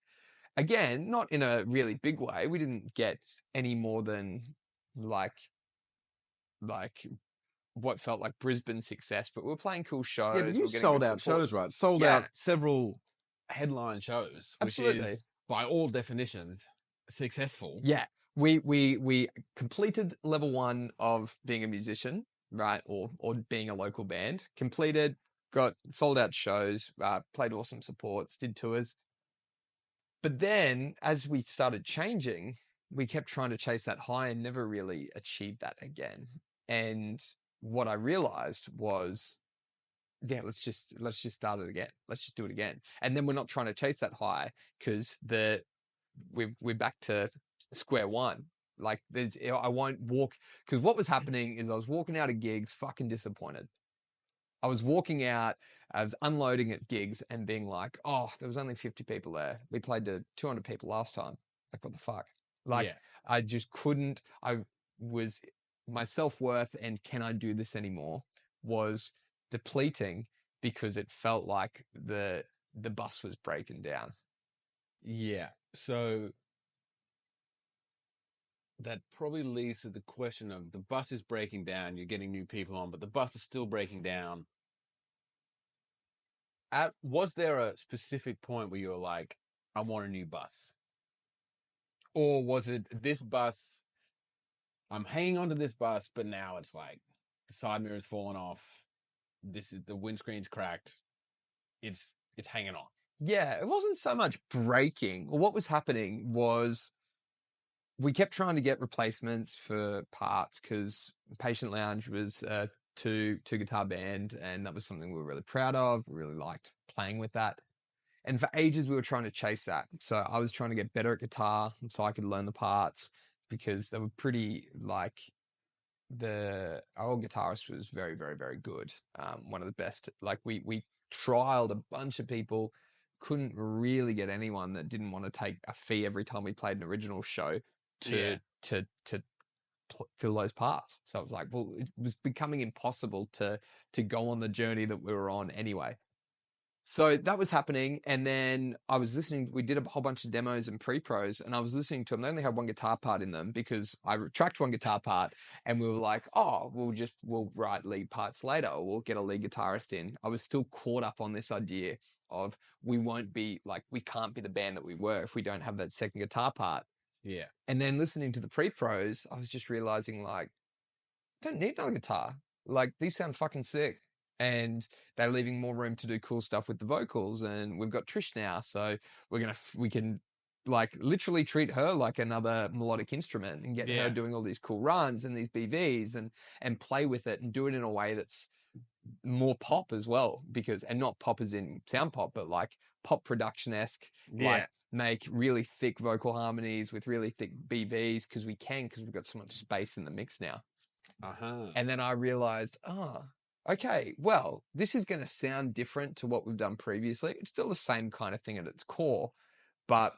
Again, not in a really big way. We didn't get any more than like what felt like Brisbane success, but we were playing cool shows. Yeah, but you sold out shows, right? Sold out several headline shows, which is by all definitions successful. Yeah. We completed level 1 of being a musician, right? Or being a local band. Completed, got sold out shows, played awesome supports, did tours. But then as we started changing, we kept trying to chase that high and never really achieved that again. And what I realized was, yeah, let's just start it again. Let's just do it again. And then we're not trying to chase that high because we're back to square one. Like I won't walk, because what was happening is I was walking out of gigs fucking disappointed. I was walking out, I was unloading at gigs and being like, oh, there was only 50 people there. We played to 200 people last time. Like, what the fuck? Like, Yeah. I just couldn't, my self-worth and can I do this anymore was depleting because it felt like the bus was breaking down. Yeah. So that probably leads to the question of the bus is breaking down, you're getting new people on, but the bus is still breaking down. Was there a specific point where you were like, I want a new bus? Or was it this bus, I'm hanging onto this bus, but now it's like the side mirror's fallen off, the windscreen's cracked, it's hanging on. Yeah, it wasn't so much breaking. What was happening was we kept trying to get replacements for parts because Patient Lounge was a two guitar band, and that was something we were really proud of. We really liked playing with that. And for ages we were trying to chase that. So I was trying to get better at guitar so I could learn the parts, because they were pretty, like, our old guitarist was very, very, very good. One of the best. Like, we trialed a bunch of people, couldn't really get anyone that didn't want to take a fee every time we played an original show Yeah. to fill those parts. So it was like, well, it was becoming impossible to go on the journey that we were on anyway. So that was happening, and then I was listening. We did a whole bunch of demos and pre-pros, and I was listening to them. They only had one guitar part in them because I tracked one guitar part, and we were like, oh, we'll write lead parts later, or we'll get a lead guitarist in. I was still caught up on this idea of we can't be the band that we were if we don't have that second guitar part. Yeah. And then listening to the pre-pros, I was just realizing, like, don't need another guitar. Like, these sound fucking sick. And they're leaving more room to do cool stuff with the vocals. And we've got Trish now, so we can, like, literally treat her like another melodic instrument and get her doing all these cool runs and these BVs and play with it and do it in a way that's more pop as well, and not pop as in sound pop, but like pop production-esque, like make really thick vocal harmonies with really thick BVs because we've got so much space in the mix now. And then I realized, okay, well, this is going to sound different to what we've done previously. It's still the same kind of thing at its core, but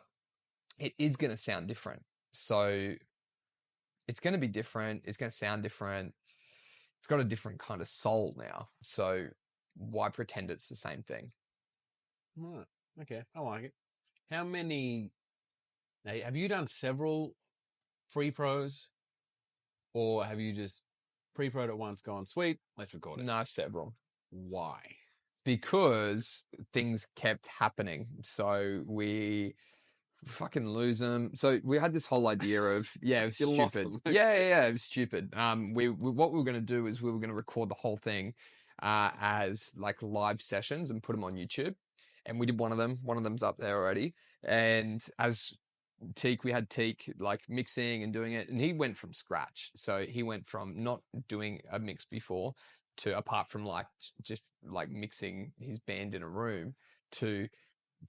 it is going to sound different. So it's going to be different. It's going to sound different. It's got a different kind of soul now. So why pretend it's the same thing? Right. Okay. I like it. How many, now, have you done several pre-pros, or have you just pre-pro'd it once, gone, sweet, let's record it? No, several. Why? Because things kept happening. So we fucking lose them. So we had this whole idea of, it was You lost stupid. them. It was stupid. What we were going to do is we were going to record the whole thing as like live sessions and put them on YouTube. And we did one of them. One of them's up there already. And as we had Teak like mixing and doing it, and he went from scratch. So he went from not doing a mix before to, apart from like just like mixing his band in a room, to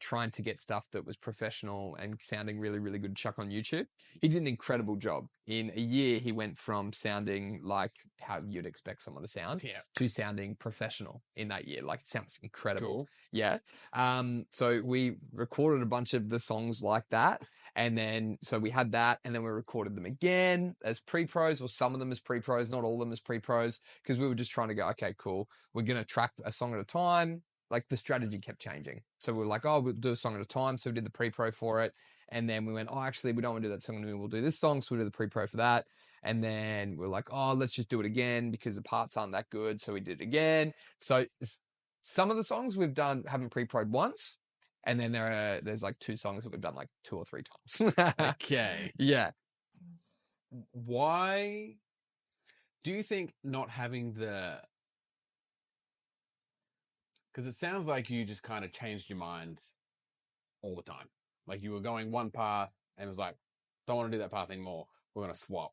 trying to get stuff that was professional and sounding really, really good chuck on YouTube. He did an incredible job. In a year, he went from sounding like how you'd expect someone to sound to sounding professional in that year. Like, it sounds incredible. Cool. Yeah. So we recorded a bunch of the songs like that. And then, so we had that, and then we recorded them again as pre-pros, or some of them as pre-pros, not all of them as pre-pros, because we were just trying to go, okay, cool. We're going to track a song at a time. Like, the strategy kept changing. So we were like, oh, we'll do a song at a time. So we did the pre-pro for it. And then we went, oh, actually, we don't want to do that song anymore. We'll do this song. So we'll do the pre-pro for that. And then we're like, oh, let's just do it again because the parts aren't that good. So we did it again. So some of the songs we've done haven't pre-pro'd once. And then there's like 2 songs that we've done like 2 or 3 times. Okay. Yeah. Why do you think not having because it sounds like you just kind of changed your mind all the time. Like, you were going one path and it was like, don't want to do that path anymore. We're going to swap.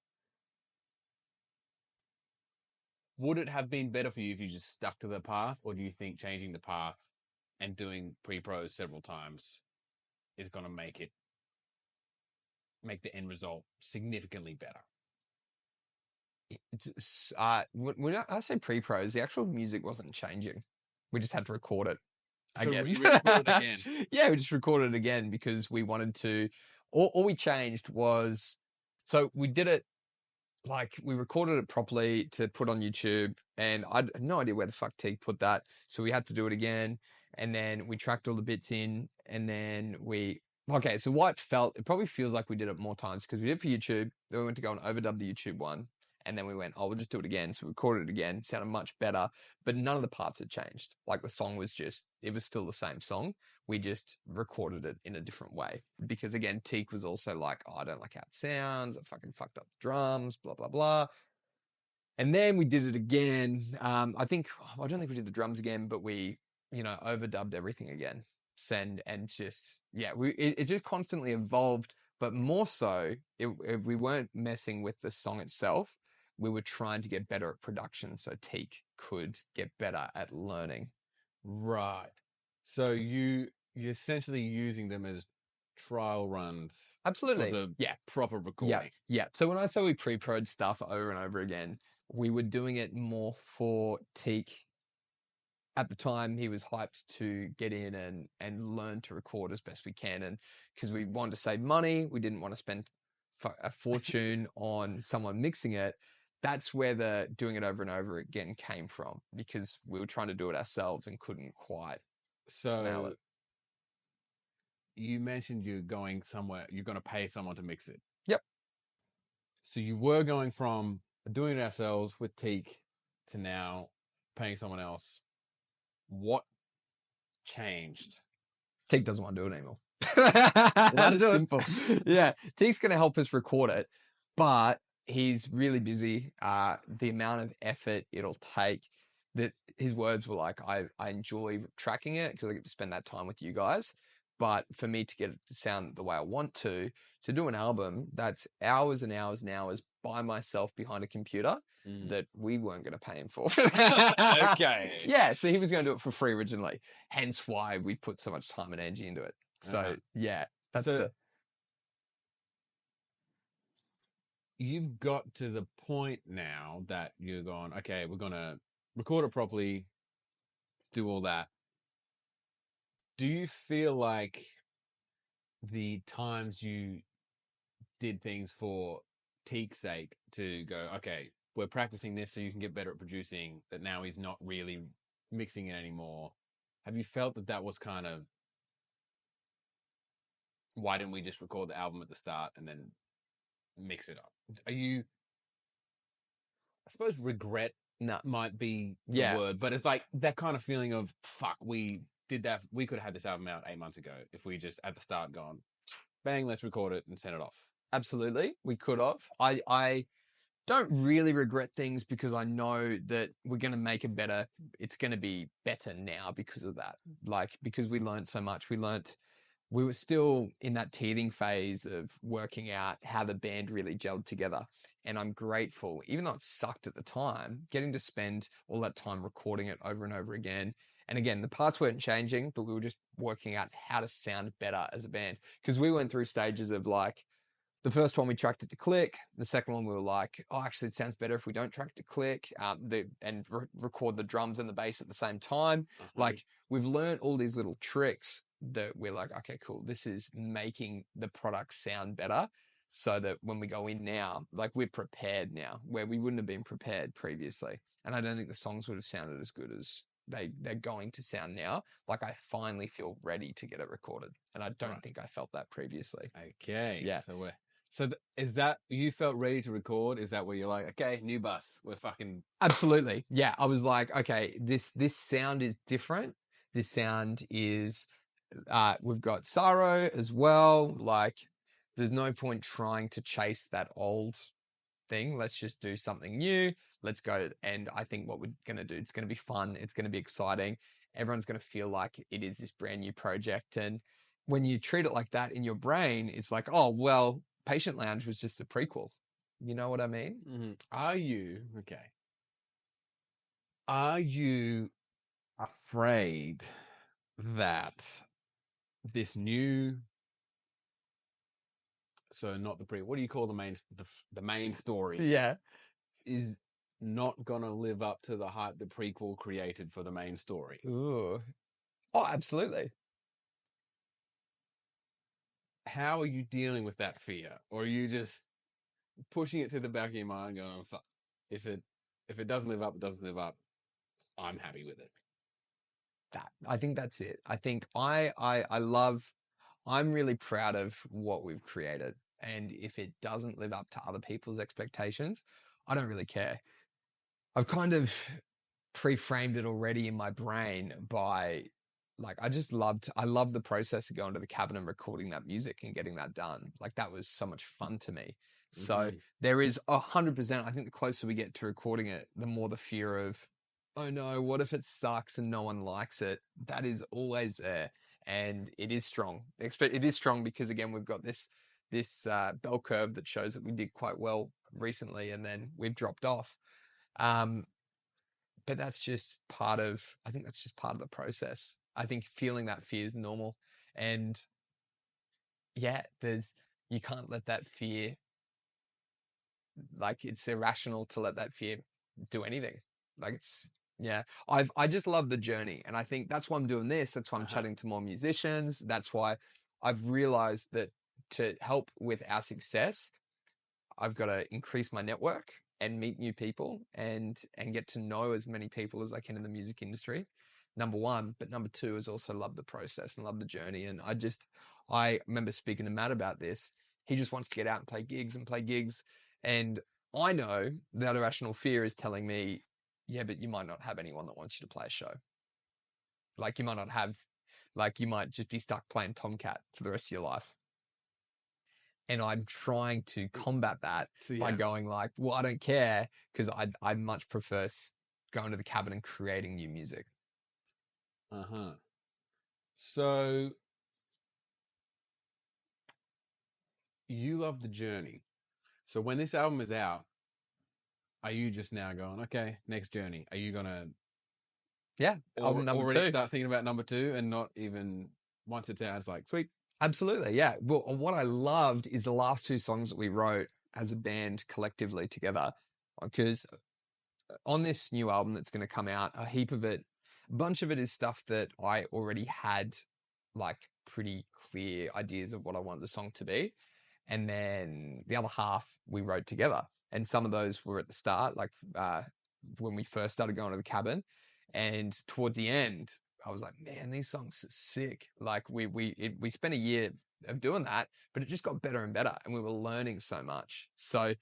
Would it have been better for you if you just stuck to the path, or do you think changing the path and doing pre-pros several times is going to make it make the end result significantly better? When I say pre-pros, the actual music wasn't changing. We just had to record it So again. you re-recorded again. Yeah, we just recorded it again because we wanted to. All we changed was, so we did it like we recorded it properly to put on YouTube, and I had no idea where the fuck T put that, so we had to do it again, and then we tracked all the bits in, and then okay. So what it probably feels like we did it more times because we did it for YouTube, then we went to go and overdub the YouTube one, and then we went, oh, we'll just do it again. So we recorded it again, sounded much better, but none of the parts had changed. Like the song was it was still the same song. We just recorded it in a different way because again, Teak was also like, oh, I don't like how it sounds. I fucking fucked up the drums, blah, blah, blah. And then we did it again. I don't think we did the drums again, but we, overdubbed everything again. And just, yeah, it just constantly evolved, but more so, we weren't messing with the song itself. We were trying to get better at production so Teak could get better at learning. Right. So you're essentially using them as trial runs. Absolutely. For the Yeah. proper recording. Yeah. So when I say we pre-prod stuff over and over again, we were doing it more for Teak. At the time, he was hyped to get in and learn to record as best we can. And because we wanted to save money, we didn't want to spend a fortune on someone mixing it. That's where the doing it over and over again came from, because we were trying to do it ourselves and couldn't quite nail So it. you mentioned you're going somewhere, you're going to pay someone to mix it. Yep. So you were going from doing it ourselves with Teak to now paying someone else. What changed? Teak doesn't want to do it anymore. That's simple. Yeah, Teak's going to help us record it, but he's really busy. The amount of effort it'll take, that his words were like, I enjoy tracking it because I get to spend that time with you guys. But for me to get it to sound the way I want to do an album, that's hours and hours and hours by myself behind a computer that we weren't going to pay him for. Okay. Yeah, so he was going to do it for free originally. Hence why we put so much time and energy into it. So, yeah, you've got to the point now that you're going, okay, we're going to record it properly, do all that. Do you feel like the times you did things for Teak's sake to go, okay, we're practicing this so you can get better at producing, that now he's not really mixing it anymore? Have you felt that was kind of, why didn't we just record the album at the start and then mix it up? Are you, I suppose regret might be the word, but it's like that kind of feeling of, fuck, we did that. We could have had this album out 8 months ago if we just at the start gone, bang, let's record it and send it off. Absolutely, we could have. I don't really regret things because I know that we're going to make it better. It's going to be better now because of that. Like, because we learned so much. We were still in that teething phase of working out how the band really gelled together. And I'm grateful, even though it sucked at the time, getting to spend all that time recording it over and over again. And again, the parts weren't changing, but we were just working out how to sound better as a band. Because we went through stages of like, the first one we tracked it to click. The second one we were like, oh, actually it sounds better if we don't track it to click, and record the drums and the bass at the same time. Like, we've learned all these little tricks that we're like, okay, cool. This is making the product sound better, so that when we go in now, like, we're prepared now where we wouldn't have been prepared previously. And I don't think the songs would have sounded as good as they're going to sound now. Like, I finally feel ready to get it recorded, and I don't think I felt that previously. Okay. Yeah. So is that, you felt ready to record? Is that where you're like, okay, new bus, we're fucking... Absolutely. Yeah. I was like, okay, this sound is different. This sound is, we've got Saro as well. Like, there's no point trying to chase that old thing. Let's just do something new. Let's go. And I think what we're going to do, it's going to be fun. It's going to be exciting. Everyone's going to feel like it is this brand new project. And when you treat it like that in your brain, it's like, oh, well, Patient Lounge was just a prequel. You know what I mean? Mm-hmm. Are you afraid that this new So not the what do you call the main story Yeah. is not gonna live up to the hype the prequel created for the main story. Ooh. Oh, absolutely. How are you dealing with that fear? Or are you just pushing it to the back of your mind going, fuck, if it doesn't live up, it doesn't live up. I'm happy with it. I think that's it. I think I'm really proud of what we've created. And if it doesn't live up to other people's expectations, I don't really care. I've kind of pre-framed it already in my brain by like, I love the process of going to the cabin and recording that music and getting that done. Like that was so much fun to me. So there is 100%. I think the closer we get to recording it, the more the fear of, oh no, what if it sucks and no one likes it? That is always there. And it is strong. It is strong because again, we've got this bell curve that shows that we did quite well recently and then we've dropped off. But that's just I think that's just part of the process. I think feeling that fear is normal. And yeah, you can't let that fear, like it's irrational to let that fear do anything. Like yeah, I just love the journey. And I think that's why I'm doing this. That's why I'm chatting to more musicians. That's why I've realized that to help with our success, I've got to increase my network and meet new people and get to know as many people as I can in the music industry. Number one, but number two is also love the process and love the journey. And I remember speaking to Matt about this. He just wants to get out and play gigs and play gigs. And I know that irrational fear is telling me, yeah, but you might not have anyone that wants you to play a show. Like you might not have, like you might just be stuck playing Tomcat for the rest of your life. And I'm trying to combat that by going like, well, I don't care because I much prefer going to the cabin and creating new music. So you love the journey. So when this album is out, are you just now going, okay, next journey? Are you gonna album number already 2. start thinking about number 2 and not even once it's out, it's like, sweet. Absolutely, yeah. Well, what I loved is the last 2 songs that we wrote as a band collectively together, because on this new album that's going to come out, a bunch of it is stuff that I already had like pretty clear ideas of what I wanted the song to be. And then the other half we wrote together. And some of those were at the start, like when we first started going to the cabin. And towards the end, I was like, man, these songs are sick. Like we spent a year of doing that, but it just got better and better. And we were learning so much. So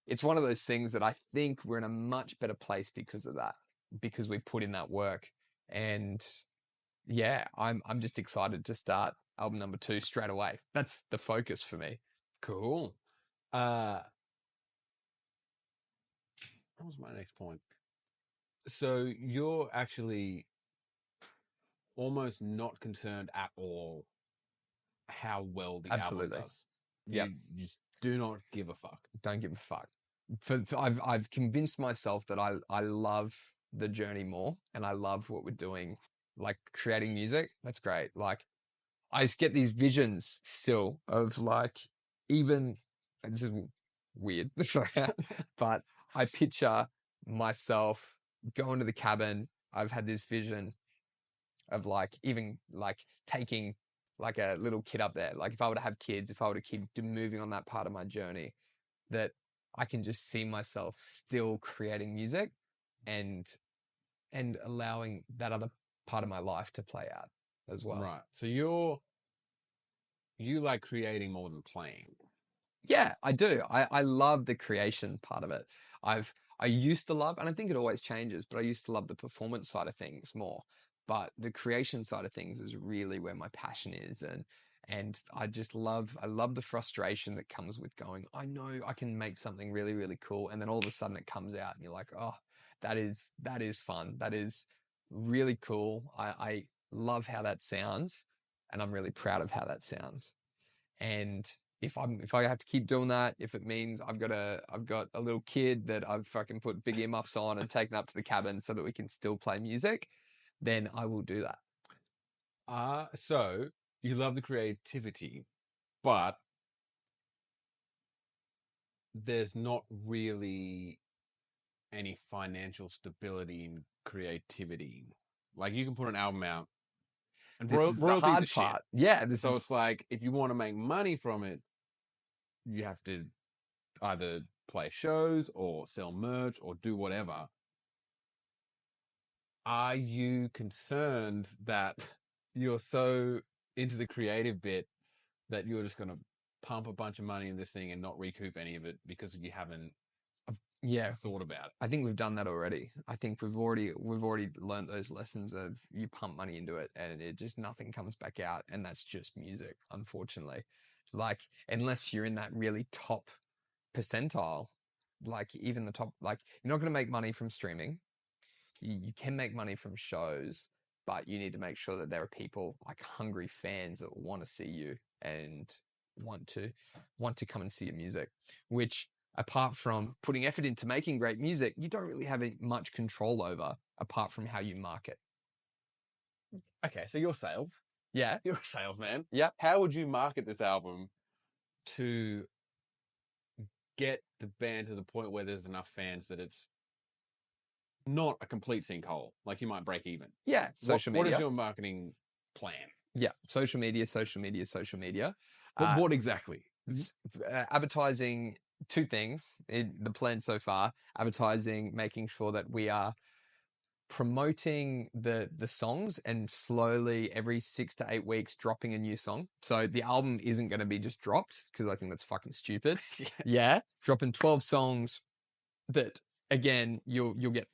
it's one of those things that I think we're in a much better place because of that, because we put in that work. And yeah, I'm just excited to start album number 2 straight away. That's the focus for me. Cool. What was my next point? So you're actually almost not concerned at all how well the album does. You just do not give a fuck. Don't give a fuck. I've convinced myself that I love the journey more and I love what we're doing, like creating music. That's great. Like I just get these visions still of like, even, this is weird, but I picture myself going to the cabin. I've had this vision of like, even like taking like a little kid up there. Like if I were to have kids, if I were to keep moving on that part of my journey, that I can just see myself still creating music and allowing that other part of my life to play out as well. Right. So you like creating more than playing. Yeah, I do. I love the creation part of it. I used to love, and I think it always changes, but I used to love the performance side of things more. But the creation side of things is really where my passion is. And I love the frustration that comes with going, I know I can make something really, really cool. And then all of a sudden it comes out and you're like, oh, that is fun. That is really cool. I love how that sounds. And I'm really proud of how that sounds. And if I have to keep doing that, if it means I've got a little kid that I've fucking put big earmuffs on and taken up to the cabin so that we can still play music, then I will do that. So you love the creativity, but there's not really any financial stability in creativity. Like you can put an album out and This is the royalties hard are shit. part. Yeah, So it's like if you want to make money from it, you have to either play shows or sell merch or do whatever. Are you concerned that you're so into the creative bit that you're just going to pump a bunch of money in this thing and not recoup any of it because you haven't yeah. thought about it? I think we've done that already. I think we've already learned those lessons of you pump money into it and it just nothing comes back out, and that's just music, unfortunately. Like unless you're in that really top percentile, like even the top, like you're not going to make money from streaming. You can make money from shows, but you need to make sure that there are people like hungry fans that want to see you and want to come and see your music, which apart from putting effort into making great music, you don't really have much control over apart from how you market. Okay, so you're sales. Yeah. You're a salesman. Yeah. How would you market this album to get the band to the point where there's enough fans that it's not a complete sinkhole? Like you might break even. Yeah. Social media. What is your marketing plan? Yeah. Social media, social media, social media. But what exactly? Advertising, two things. The plan so far, advertising, making sure that we are promoting the songs and slowly every 6 to 8 weeks dropping a new song. So the album isn't going to be just dropped because I think that's fucking stupid. Yeah. Dropping 12 songs that again, you'll get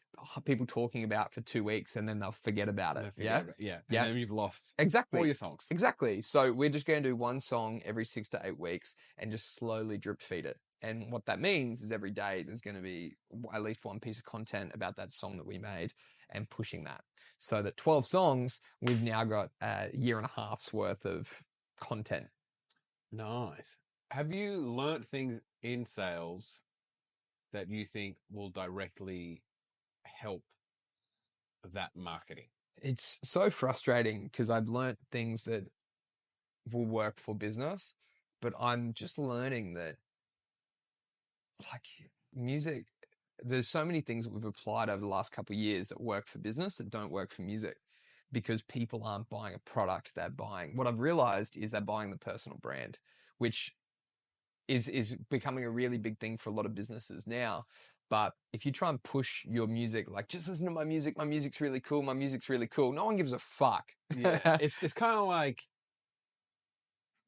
people talking about for 2 weeks and then they'll forget about it. Yeah. And then you've lost exactly all your songs. Exactly. So we're just going to do one song every 6 to 8 weeks and just slowly drip feed it. And what that means is every day there's going to be at least one piece of content about that song that we made and pushing that. So that 12 songs, we've now got a year and a half's worth of content. Nice. Have you learnt things in sales that you think will directly help that marketing? It's so frustrating because I've learnt things that will work for business, but I'm just learning that like music, there's so many things that we've applied over the last couple of years that work for business that don't work for music because people aren't buying a product. They're buying, what I've realized is they're buying the personal brand, which is becoming a really big thing for a lot of businesses now. But if you try and push your music, like just listen to my music's really cool. My music's really cool. No one gives a fuck. Yeah. it's kind of like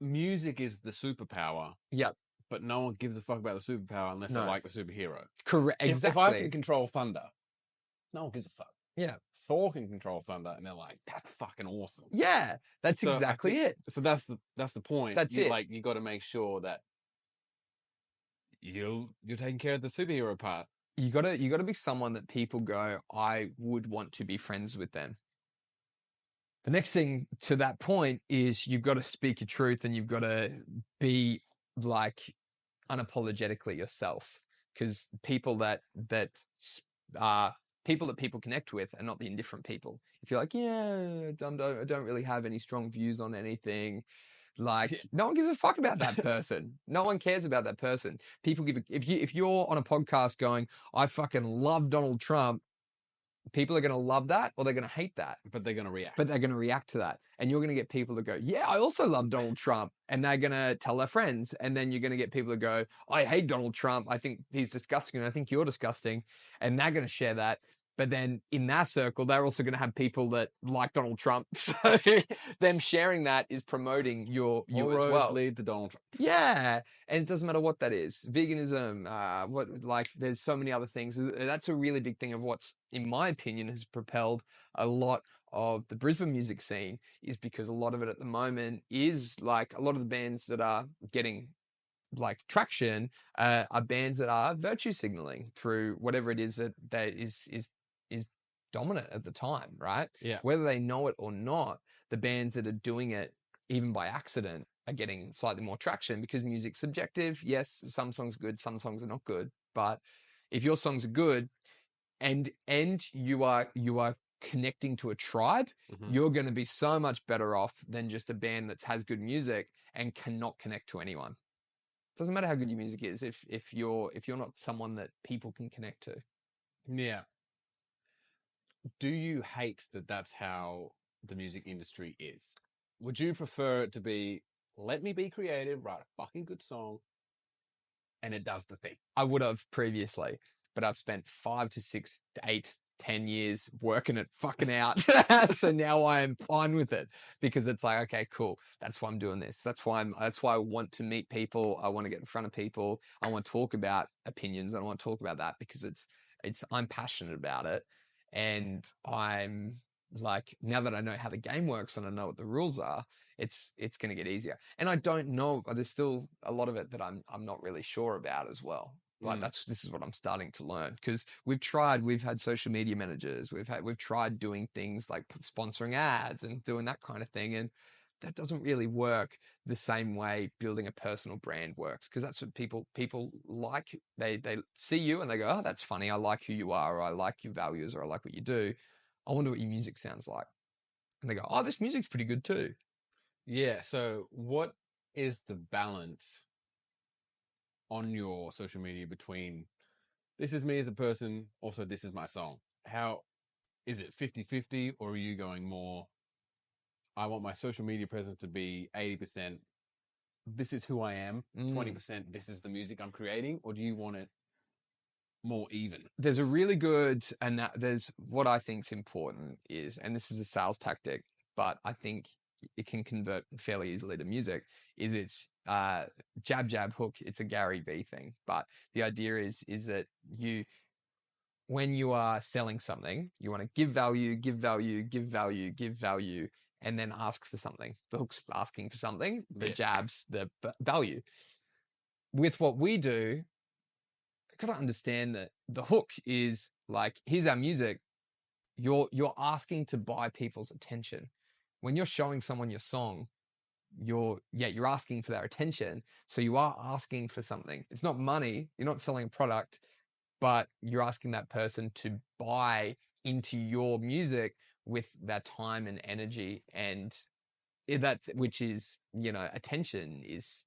music is the superpower. Yep. But no one gives a fuck about the superpower unless they like the superhero. Correct. Exactly. If I can control thunder, no one gives a fuck. Yeah. Thor can control thunder, and they're like, "That's fucking awesome." Yeah, that's exactly it. So that's the point. That's it. Like you got to make sure that you're taking care of the superhero part. You gotta be someone that people go, I would want to be friends with them. The next thing to that point is you've got to speak your truth and you've got to be like unapologetically yourself, because people that people connect with are not the indifferent people. If you're like, yeah, I don't really have any strong views on anything, like no one gives a fuck about that person. No one cares about that person. People if you're on a podcast going, I fucking love Donald Trump, people are going to love that or they're going to hate that. But they're going to react. But they're going to react to that. And you're going to get people to go, yeah, I also love Donald Trump. And they're going to tell their friends. And then you're going to get people to go, I hate Donald Trump. I think he's disgusting. And I think you're disgusting. And they're going to share that. But then in that circle, they're also going to have people that like Donald Trump. So them sharing that is promoting you as well. Lead to Donald Trump. Yeah. And it doesn't matter what that is. Veganism, there's so many other things. That's a really big thing of what's, in my opinion, has propelled a lot of the Brisbane music scene, is because a lot of it at the moment is like a lot of the bands that are getting like traction are bands that are virtue signaling through whatever it is that is dominant at the time, right? Yeah. Whether they know it or not, the bands that are doing it even by accident are getting slightly more traction because music's subjective. Yes, some songs are good, some songs are not good. But if your songs are good and you are connecting to a tribe, you're going to be so much better off than just a band that has good music and cannot connect to anyone. Doesn't matter how good your music is if you're not someone that people can connect to. Yeah. Do you hate that that's how the music industry is? Would you prefer it to be, let me be creative, write a fucking good song, and it does the thing? I would have previously, but I've spent 5 to 6 to 8, 10 years working it fucking out. So now I am fine with it because it's like, okay, cool. That's why I'm doing this. That's why I want to meet people. I want to get in front of people. I want to talk about opinions. I want to talk about that because I'm passionate about it. And I'm like, now that I know how the game works and I know what the rules are, it's going to get easier. And I don't know, there's still a lot of it that I'm not really sure about as well. But this is what I'm starting to learn because we've had social media managers, we've tried doing things like sponsoring ads and doing that kind of thing, and that doesn't really work the same way building a personal brand works, because that's what people like. They see you and they go, oh, that's funny, I like who you are, or I like your values, or I like what you do. I wonder what your music sounds like. And they go, oh, this music's pretty good too. Yeah. So what is the balance on your social media between this is me as a person, also this is my song? How is it 50-50, or are you going more, I want my social media presence to be 80%, this is who I am, 20%, this is the music I'm creating, or do you want it more even? There's a really good, and there's what I think is important is, and this is a sales tactic, but I think it can convert fairly easily to music, is it's jab, jab, hook. It's a Gary Vee thing. But the idea is that when you are selling something, you want to give value, give value, give value, give value, and then ask for something. The hook's asking for something, the jab's the value. With what we do, got to understand that the hook is like, here's our music. You're asking to buy people's attention. When you're showing someone your song, you're asking for their attention. So you are asking for something. It's not money. You're not selling a product, but you're asking that person to buy into your music with their time and energy. And which is, attention is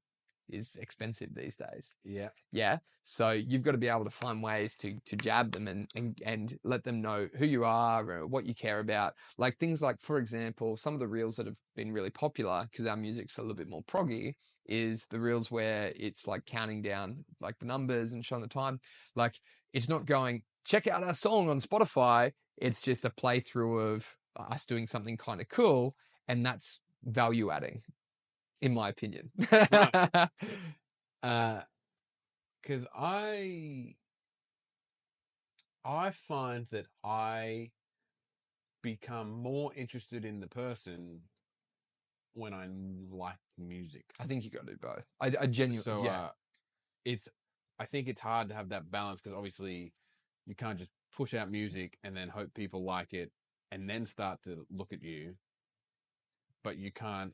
expensive these days. Yeah. Yeah. So you've got to be able to find ways to jab them and let them know who you are or what you care about. Like things like, for example, some of the reels that have been really popular because our music's a little bit more proggy is the reels where it's like counting down like the numbers and showing the time. Like it's not going, check out our song on Spotify. It's just a playthrough of us doing something kind of cool. And that's value adding, in my opinion. Because I find that I become more interested in the person when I like music. I think you got to do both. I genuinely, So yeah. I think it's hard to have that balance because obviously you can't just push out music and then hope people like it and then start to look at you. But you can't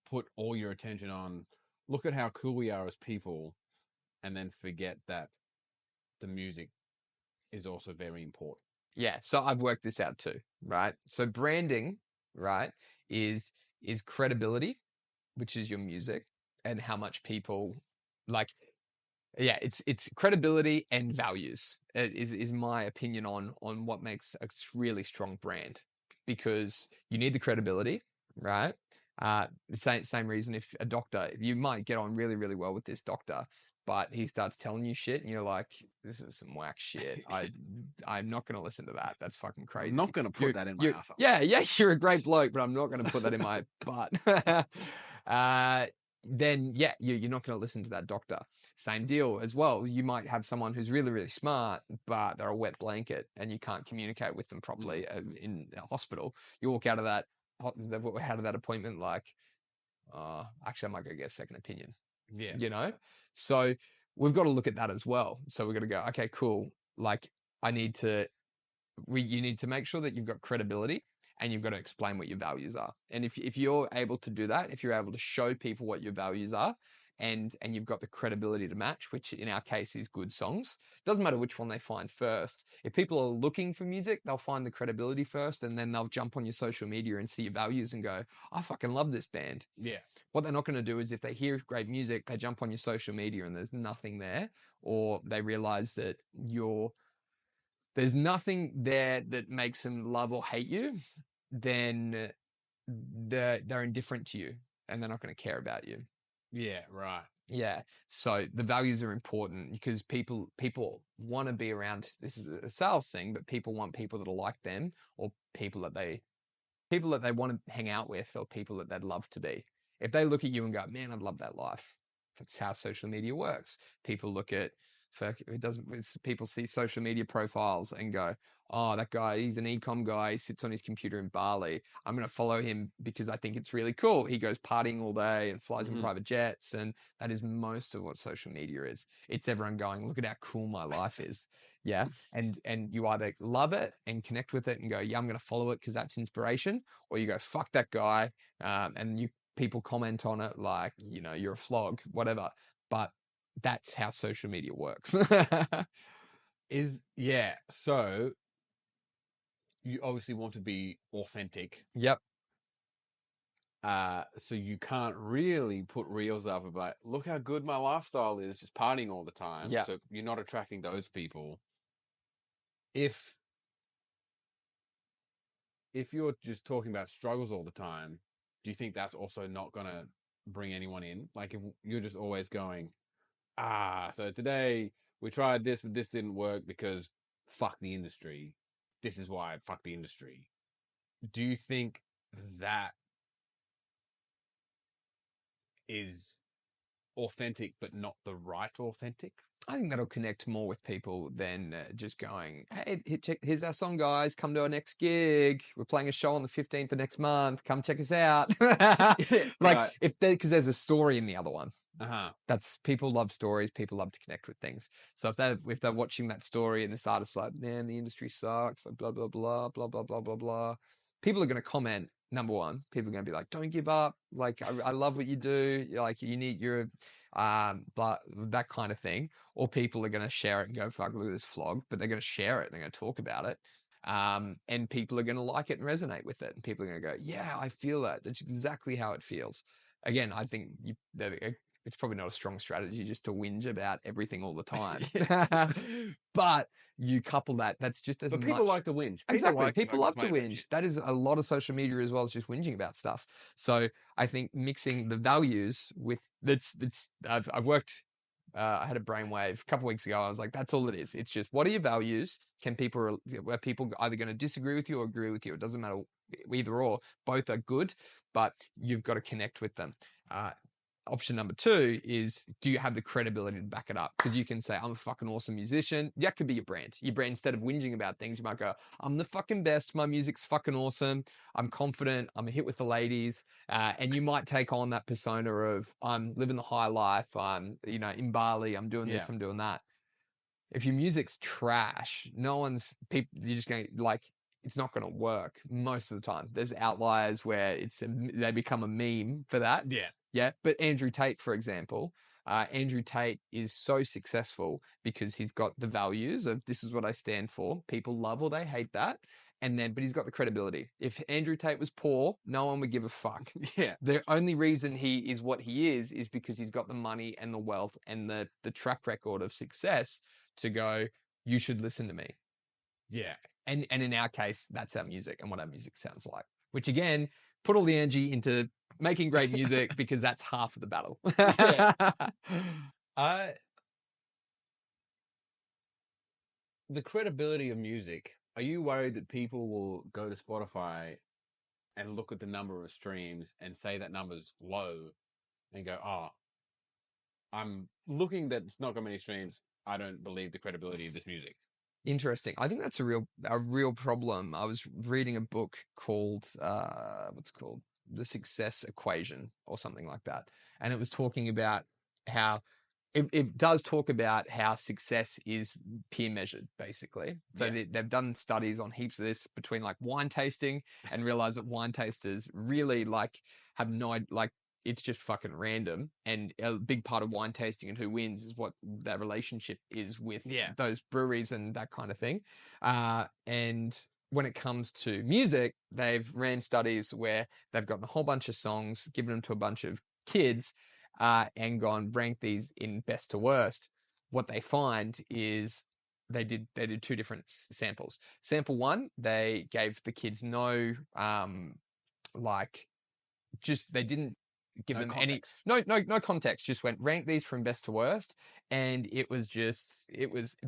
put all your attention on, look at how cool we are as people, and then forget that the music is also very important. Yeah. So I've worked this out too, right? So branding, right, is credibility, which is your music, and how much people like. Yeah, it's credibility and values is my opinion on what makes a really strong brand, because you need the credibility, right? The same reason, if a doctor, you might get on really, really well with this doctor, but he starts telling you shit and you're like, this is some whack shit. I'm not going to listen to that. That's fucking crazy. I'm not going to put that in my ass. Yeah, you're a great bloke, but I'm not going to put that in my butt. Then yeah, you're not going to listen to that doctor. Same deal as well. You might have someone who's really, really smart, but they're a wet blanket and you can't communicate with them properly in a hospital. You walk out of that appointment like, actually, I might go get a second opinion. Yeah. So we've got to look at that as well. So we've got to go, okay, cool. Like you need to make sure that you've got credibility and you've got to explain what your values are. And if you're able to do that, if you're able to show people what your values are and you've got the credibility to match, which in our case is good songs. Doesn't matter which one they find first. If people are looking for music, they'll find the credibility first, and then they'll jump on your social media and see your values and go, I fucking love this band. Yeah. What they're not going to do is if they hear great music, they jump on your social media and there's nothing there, or they realize that there's nothing there that makes them love or hate you, then they're indifferent to you and they're not going to care about you. Yeah, right. Yeah. So the values are important because people want to be around. This is a sales thing, but people want people that are like them, or people that they want to hang out with, or people that they'd love to be. If they look at you and go, man, I'd love that life. That's how social media works. People look at, people see social media profiles and go, oh, that guy, he's an e-com guy. He sits on his computer in Bali. I'm going to follow him because I think it's really cool. He goes partying all day and flies in private jets. And that is most of what social media is. It's everyone going, look at how cool my life is. Yeah. And you either love it and connect with it and go, yeah, I'm going to follow it because that's inspiration. Or you go, fuck that guy. And people comment on it like, you're a flog, whatever. But that's how social media works. So you obviously want to be authentic. Yep. So you can't really put reels up about, look how good my lifestyle is, just partying all the time. Yeah. So you're not attracting those people. If you're just talking about struggles all the time, do you think that's also not going to bring anyone in? Like if you're just always going, so today we tried this, but this didn't work because fuck the industry. This is why fuck the industry. Do you think that is authentic, but not the right authentic? I think that'll connect more with people than just going, hey, here's our song, guys. Come to our next gig. We're playing a show on the 15th of next month. Come check us out. Right. Because there's a story in the other one. That's people love stories. People love to connect with things. So if they're watching that story and this artist's like, man, the industry sucks, like blah, blah, blah, blah, blah, blah, blah, blah. People are going to comment. Number one, people are going to be like, don't give up. Like, I love what you do. Like, you need your, but that kind of thing. Or people are going to share it and go, fuck, look at this vlog, but they're going to share it. And they're going to talk about it. And people are going to like it and resonate with it. And people are going to go, yeah, I feel that. That's exactly how it feels. Again, I think it's probably not a strong strategy just to whinge about everything all the time. But you couple that's just as much. But people like to whinge. Exactly. People love to whinge. That is a lot of social media as well as just whinging about stuff. So I think mixing the values with I've worked. I had a brainwave a couple of weeks ago. I was like, that's all it is. It's just, what are your values? Where people either going to disagree with you or agree with you? It doesn't matter either or. Both are good, but you've got to connect with them. Option number two is, do you have the credibility to back it up? Because you can say, I'm a fucking awesome musician. That could be your brand. Your brand, instead of whinging about things, you might go, I'm the fucking best. My music's fucking awesome. I'm confident. I'm a hit with the ladies. And you might take on that persona of, I'm living the high life. I'm, in Bali. I'm doing this. I'm doing that. If your music's trash, you're just going to it's not going to work most of the time. There's outliers where they become a meme for that. Yeah. Yeah. But Andrew Tate, for example, Andrew Tate is so successful because he's got the values of, this is what I stand for. People love or they hate that. But he's got the credibility. If Andrew Tate was poor, no one would give a fuck. Yeah. The only reason he is what he is because he's got the money and the wealth and the track record of success to go, you should listen to me. Yeah. And in our case, that's our music and what our music sounds like, which again, put all the energy into making great music because that's half of the battle. The credibility of music, are you worried that people will go to Spotify and look at the number of streams and say that number's low and go, I'm looking that it's not got many streams. I don't believe the credibility of this music. Interesting. I think that's a real problem. I was reading a book called The Success Equation or something like that. And it was talking about how it does talk about how success is peer measured, basically. So they've done studies on heaps of this between like wine tasting and realize that wine tasters really have no, it's just fucking random. And a big part of wine tasting and who wins is what that relationship is with those breweries and that kind of thing. And when it comes to music, they've ran studies where they've gotten a whole bunch of songs, given them to a bunch of kids, and gone rank these in best to worst. What they find is they did two different samples. Sample one, they gave the kids no they didn't give them context. no context, just went rank these from best to worst, and it was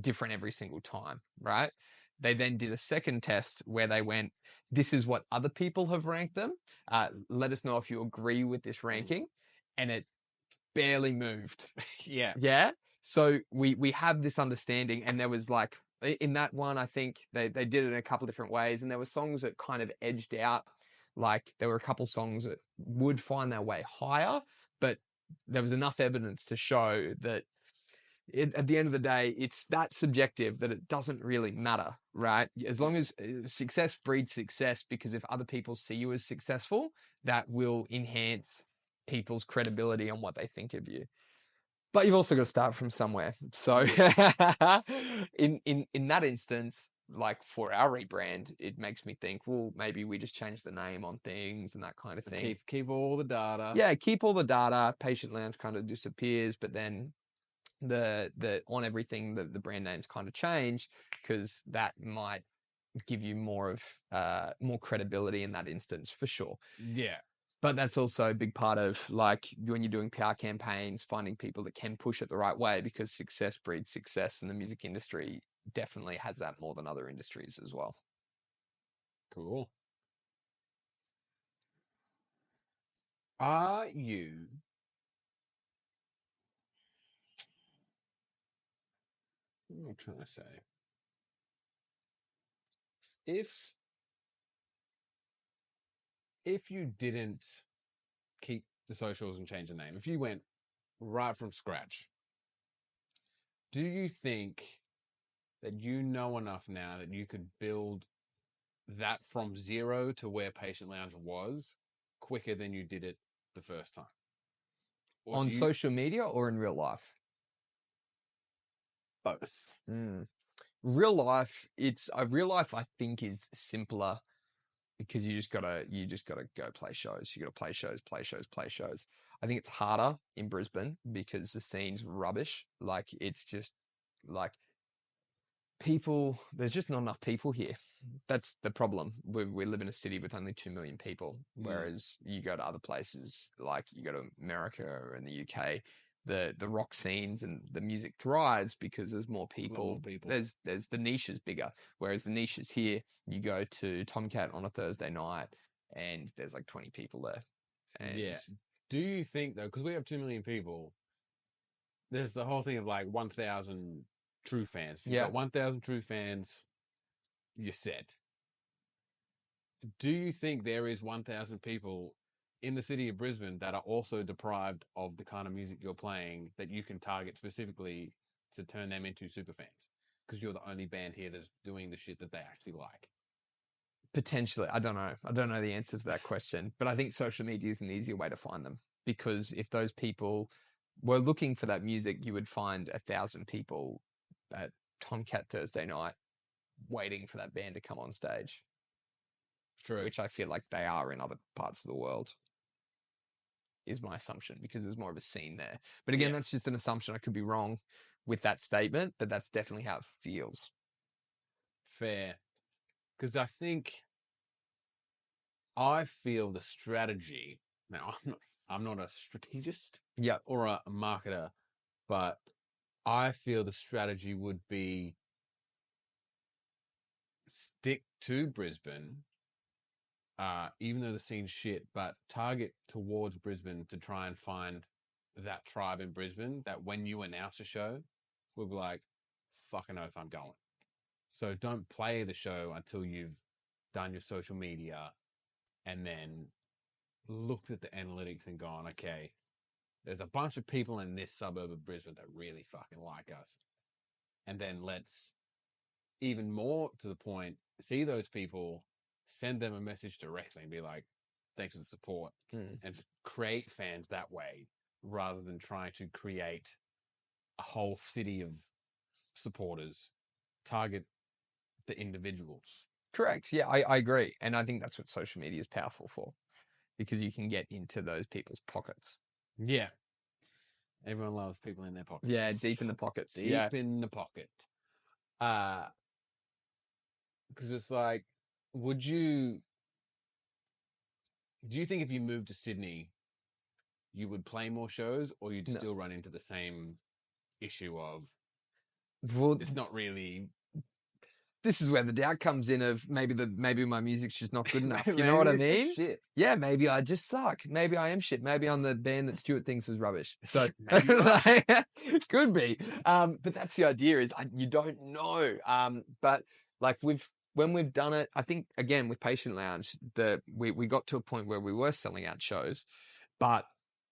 different every single time, right? They then did a second test where they went, this is what other people have ranked them, let us know if you agree with this ranking, and it barely moved. Yeah. So we have this understanding, and there was like, in that one, I think they did it in a couple different ways, and there were songs that kind of edged out. Like there were a couple songs that would find their way higher, but there was enough evidence to show that at the end of the day, it's that subjective that it doesn't really matter, right? As long as success breeds success, because if other people see you as successful, that will enhance people's credibility on what they think of you. But you've also got to start from somewhere. So in that instance, like for our rebrand, it makes me think, well, maybe we just change the name on things and that kind of thing. Keep all the data. Yeah, keep all the data. Patient Lounge kind of disappears, but then the on everything, the brand names kind of change, because that might give you more credibility in that instance for sure. Yeah. But that's also a big part of, like, when you're doing PR campaigns, finding people that can push it the right way, because success breeds success, and the music industry definitely has that more than other industries as well. Cool. Are you what am I trying to say? If you didn't keep the socials and change the name, if you went right from scratch, do you think that you know enough now that you could build that from zero to where Patient Lounge was quicker than you did it the first time? Or On social media or in real life? Both. Real life, I think is simpler, because you just gotta go play shows. You gotta play shows. I think it's harder in Brisbane because the scene's rubbish. Like, it's just like people. There's just not enough people here. That's the problem. We live in a city with only 2 million people, whereas you go to other places, like you go to America or in the UK, the rock scenes and the music thrives because there's more people. There's the niche is bigger, whereas the niche is here. You go to Tomcat on a Thursday night, and there's like 20 people there. And yeah. Do you think though, because we have 2 million people, there's the whole thing of like 1,000 true fans. If you've got 1,000 true fans, you're set. Do you think there is 1,000 people in the city of Brisbane that are also deprived of the kind of music you're playing, that you can target specifically to turn them into super fans? Because you're the only band here that's doing the shit that they actually like. Potentially. I don't know the answer to that question, but I think social media is an easier way to find them, because if those people were looking for that music, you would find 1,000 people at Tomcat Thursday night waiting for that band to come on stage. True. Which I feel like they are in other parts of the world, is my assumption, because there's more of a scene there. But again, that's just an assumption. I could be wrong with that statement, but that's definitely how it feels. Fair. Because I feel the strategy. Now, I'm not a strategist or a marketer, but I feel the strategy would be stick to Brisbane, even though the scene's shit, but target towards Brisbane to try and find that tribe in Brisbane that when you announce a show, we'll be like, fucking oath, I'm going. So don't play the show until you've done your social media and then looked at the analytics and gone, okay, there's a bunch of people in this suburb of Brisbane that really fucking like us. And then let's, even more to the point, see those people, send them a message directly and be like, thanks for the support, Mm. and create fans that way rather than trying to create a whole city of supporters. Target the individuals. Correct. Yeah, I agree. And I think that's what social media is powerful for, because you can get into those people's pockets. Yeah. Everyone loves people in their pockets. Yeah, deep in the pockets. Deep Yeah. in the pocket. Because it's like, do you think if you moved to Sydney, you would play more shows, or you'd No. still run into the same issue of Well, it's not really this is where the doubt comes in of maybe my music's just not good enough. You know Maybe what I it's just mean? shit. Yeah, maybe I just suck. Maybe I am shit. Maybe I'm the band that Stuart thinks is rubbish. So Maybe you are. could be. But that's the idea, is you don't know. But like when we've done it, I think again with Patient Lounge, we got to a point where we were selling out shows, but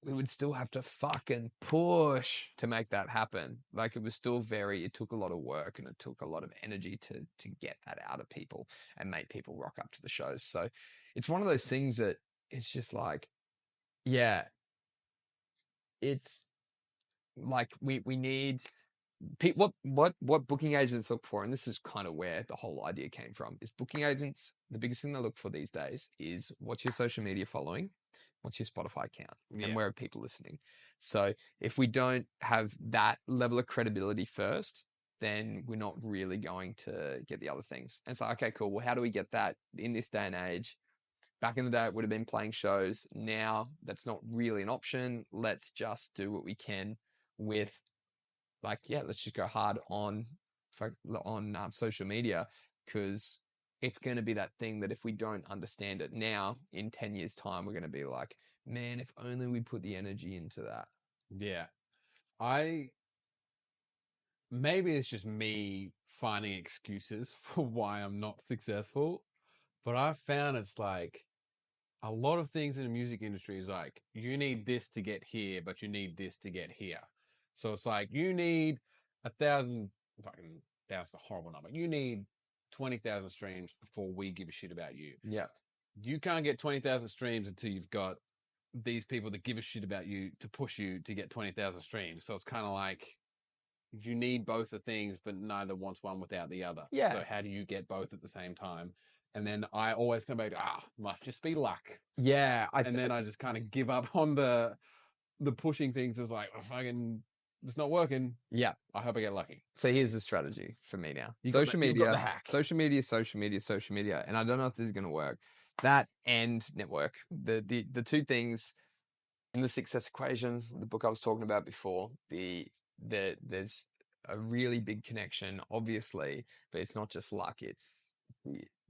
we would still have to fucking push to make that happen. Like it was still it took a lot of work and it took a lot of energy to get that out of people and make people rock up to the shows. So it's one of those things that it's just like, yeah, it's like we need what booking agents look for, and this is kind of where the whole idea came from, is booking agents, the biggest thing they look for these days is what's your social media following, what's your Spotify account, and where are people listening. So if we don't have that level of credibility first, then we're not really going to get the other things. And so, okay, cool. Well, how do we get that in this day and age? Back in the day, it would have been playing shows. Now that's not really an option. Let's just do what we can with, like, yeah, let's just go hard on social media, because it's going to be that thing that if we don't understand it now, in 10 years' time, we're going to be like, man, if only we put the energy into that. Yeah. Maybe it's just me finding excuses for why I'm not successful, but I've found it's like a lot of things in the music industry is like, you need this to get here, but you need this to get here. So it's like, you need 1,000, fucking, that's a horrible number. You need 20,000 streams before we give a shit about you. Yeah. You can't get 20,000 streams until you've got these people that give a shit about you to push you to get 20,000 streams. So it's kind of like, you need both the things, but neither wants one without the other. Yeah. So how do you get both at the same time? And then I always come back to, must just be luck. Yeah. And then I just kind of give up on the pushing things. It's like, it's not working. Yeah. I hope I get lucky. So here's the strategy for me now. You've Social got media, the hack. social media. And I don't know if this is going to work. That and network, the two things in the success equation, the book I was talking about before, there's a really big connection, obviously, but it's not just luck. It's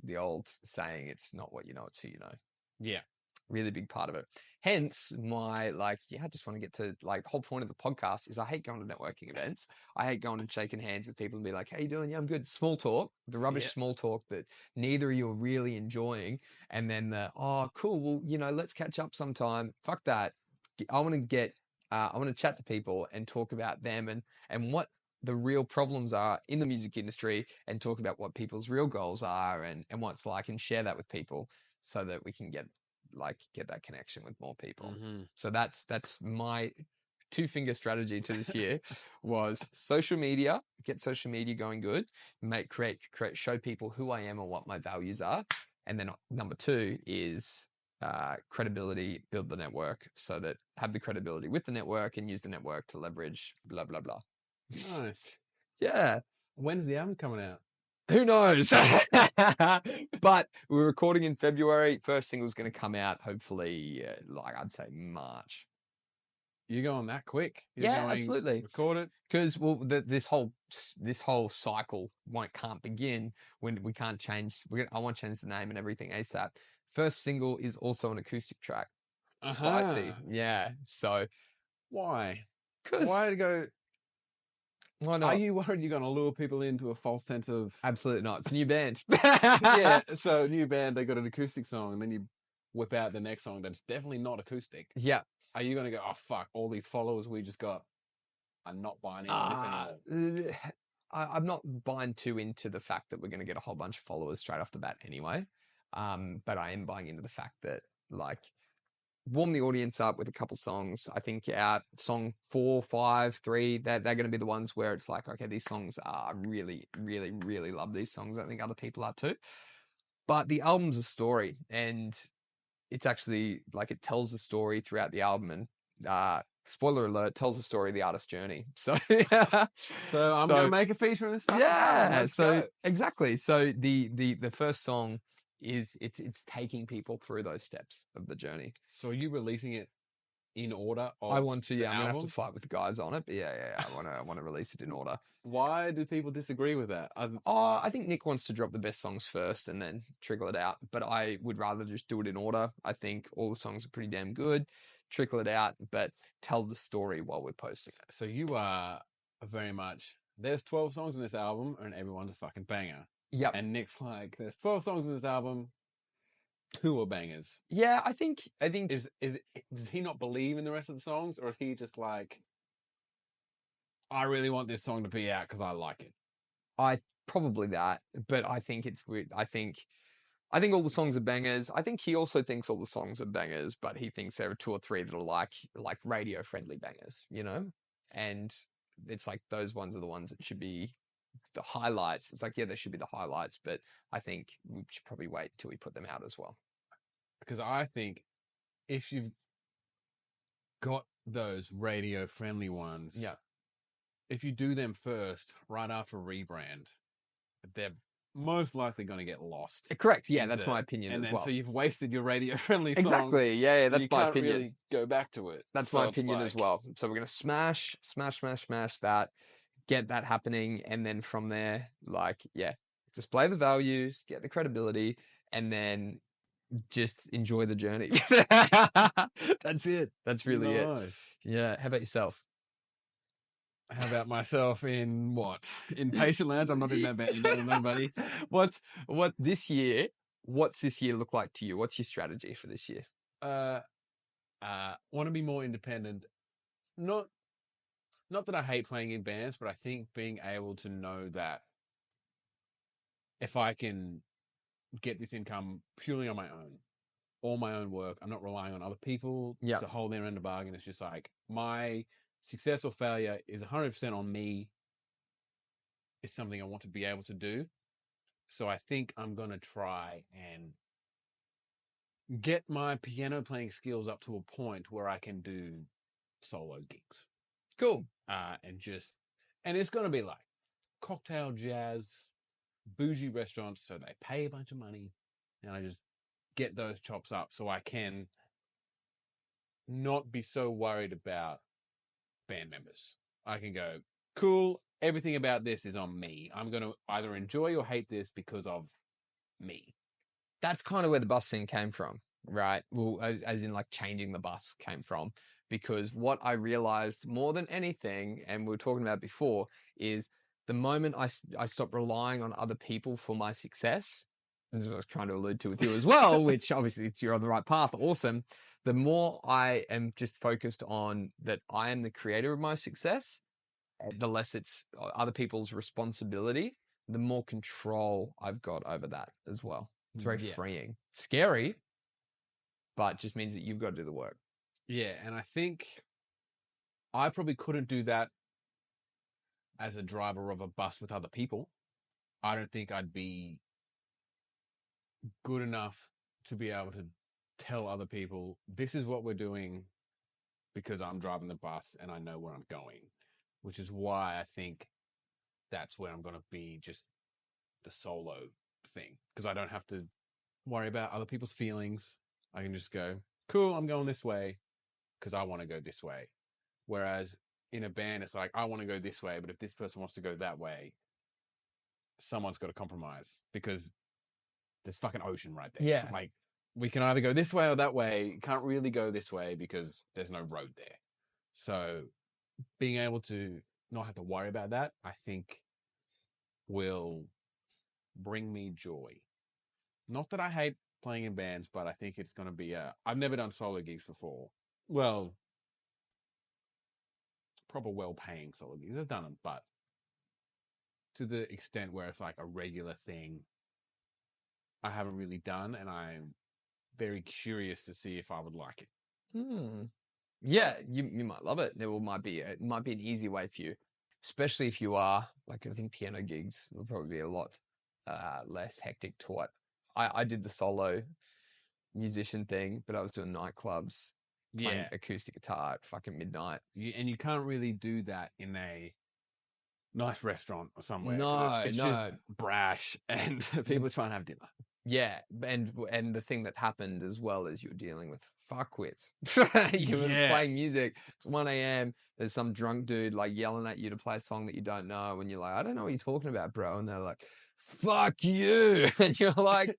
the old saying, it's not what you know, it's who you know. Yeah. Really big part of it. Hence my I just want to get to, like, the whole point of the podcast is I hate going to networking events. I hate going and shaking hands with people and be like, how you doing? Yeah, I'm good. Small talk, the rubbish small talk that neither of you are really enjoying. And then oh, cool. Well, let's catch up sometime. Fuck that. I want to chat to people and talk about them and what the real problems are in the music industry, and talk about what people's real goals are and what's like, and share that with people so that we can get that connection with more people. Mm-hmm. So that's my 2-finger strategy to this year was social media, get social media going good, create, show people who I am and what my values are. And then number 2 is credibility, build the network, so that have the credibility with the network and use the network to leverage blah, blah, blah. Nice. Yeah. When's the album coming out? Who knows? But we're recording in February. First single's going to come out hopefully, I'd say March. You're going that quick? You're Absolutely. Record it? Because this whole cycle can't begin when we can't change. I want to change the name and everything ASAP. First single is also an acoustic track. Spicy. Yeah. So why? Because Why to go? Why not? Are you worried you're going to lure people into a false sense of? Absolutely not. It's a new band. Yeah. So new band, they got an acoustic song, and then you whip out the next song that's definitely not acoustic. Yeah. Are you going to go, oh fuck, all these followers we just got are not buying into this anymore? I'm not buying too into the fact that we're going to get a whole bunch of followers straight off the bat anyway. But I am buying into the fact that like warm the audience up with a couple songs. I think song 4, 5, 3, they're going to be the ones where it's like, okay, these songs are really, really, really love these songs. I think other people are too. But the album's a story, and it's actually like it tells the story throughout the album, and spoiler alert, tells the story of the artist's journey. So So I'm gonna make a feature on this fucking album. Let's go. exactly. So the first song is it's taking people through those steps of the journey. So are you releasing it in order of I want to, the I'm gonna have to album? fight with the guys on it, but I want to release it in order. Why do people disagree with that? I think Nick wants to drop the best songs first and then trickle it out, but I would rather just do it in order. I think all the songs are pretty damn good. Trickle it out, but tell the story while we're posting it. So you are very much, there's 12 songs on this album and everyone's a fucking banger. Yep. And Nick's like, there's 12 songs on this album, 2 are bangers. Yeah, I think does he not believe in the rest of the songs, or is he just like, I really want this song to be out because I like it? I probably that, but I think it's weird. I think all the songs are bangers. I think he also thinks all the songs are bangers, but he thinks there are 2 or 3 that are like radio friendly bangers, you know? And it's like those ones are the ones that should be the highlights. It's like, yeah, they should be the highlights, but I think we should probably wait till we put them out as well. Because I think if you've got those radio friendly ones, Yeah. if you do them first, right after rebrand, they're most likely going to get lost. Correct. Yeah, that's my opinion as well. So you've wasted your radio friendly song. Exactly. Yeah, that's my opinion. You can't really go back to it. That's my opinion as well. So we're going to smash that, get that happening. And then from there, like, yeah, display the values, get the credibility, and then just enjoy the journey. That's it. That's really it. Yeah. How about yourself? How about myself in what? In Patient Lands? I'm not in that band. No, buddy. What's this year look like to you? What's your strategy for this year? Want to be more independent. Not that I hate playing in bands, but I think being able to know that if I can get this income purely on my own, all my own work, I'm not relying on other people to hold their end of the bargain. It's just like my success or failure is 100% on me. Is something I want to be able to do. So I think I'm going to try and get my piano playing skills up to a point where I can do solo gigs. Cool. And it's going to be like cocktail jazz, bougie restaurants. So they pay a bunch of money and I just get those chops up so I can not be so worried about band members. I can go, cool, everything about this is on me. I'm going to either enjoy or hate this because of me. That's kind of where the bus scene came from, right? Well, as in like changing the bus came from, because what I realized more than anything, and we were talking about before, is the moment I stopped relying on other people for my success, and this is what I was trying to allude to with you as well, which obviously you're on the right path, awesome. The more I am just focused on that I am the creator of my success, the less it's other people's responsibility, the more control I've got over that as well. It's very freeing. Scary, but just means that you've got to do the work. Yeah, and I think I probably couldn't do that as a driver of a bus with other people. I don't think I'd be good enough to be able to tell other people, this is what we're doing because I'm driving the bus and I know where I'm going, which is why I think that's where I'm going to be just the solo thing, because I don't have to worry about other people's feelings. I can just go, cool, I'm going this way because I want to go this way. Whereas in a band, it's like, I want to go this way, but if this person wants to go that way, someone's got to compromise because there's fucking ocean right there. Yeah. Like, we can either go this way or that way. Can't really go this way because there's no road there. So being able to not have to worry about that, I think will bring me joy. Not that I hate playing in bands, but I think it's going to be I've never done solo gigs before. Well, proper well-paying solo gigs. I've done them, but to the extent where it's like a regular thing, I haven't really done, and I'm very curious to see if I would like it. Hmm. Yeah, you might love it. Might be an easy way for you, especially if you are like, I think piano gigs will probably be a lot less hectic to it. I did the solo musician thing, but I was doing nightclubs, playing acoustic guitar at fucking midnight. And you can't really do that in a nice restaurant or somewhere. No, It's just brash and people are trying to have dinner. Yeah, and the thing that happened as well is you're dealing with fuckwits. You were playing music. It's 1 a.m. There's some drunk dude like yelling at you to play a song that you don't know, and you're like, I don't know what you're talking about, bro. And they're like, fuck you, and you're like,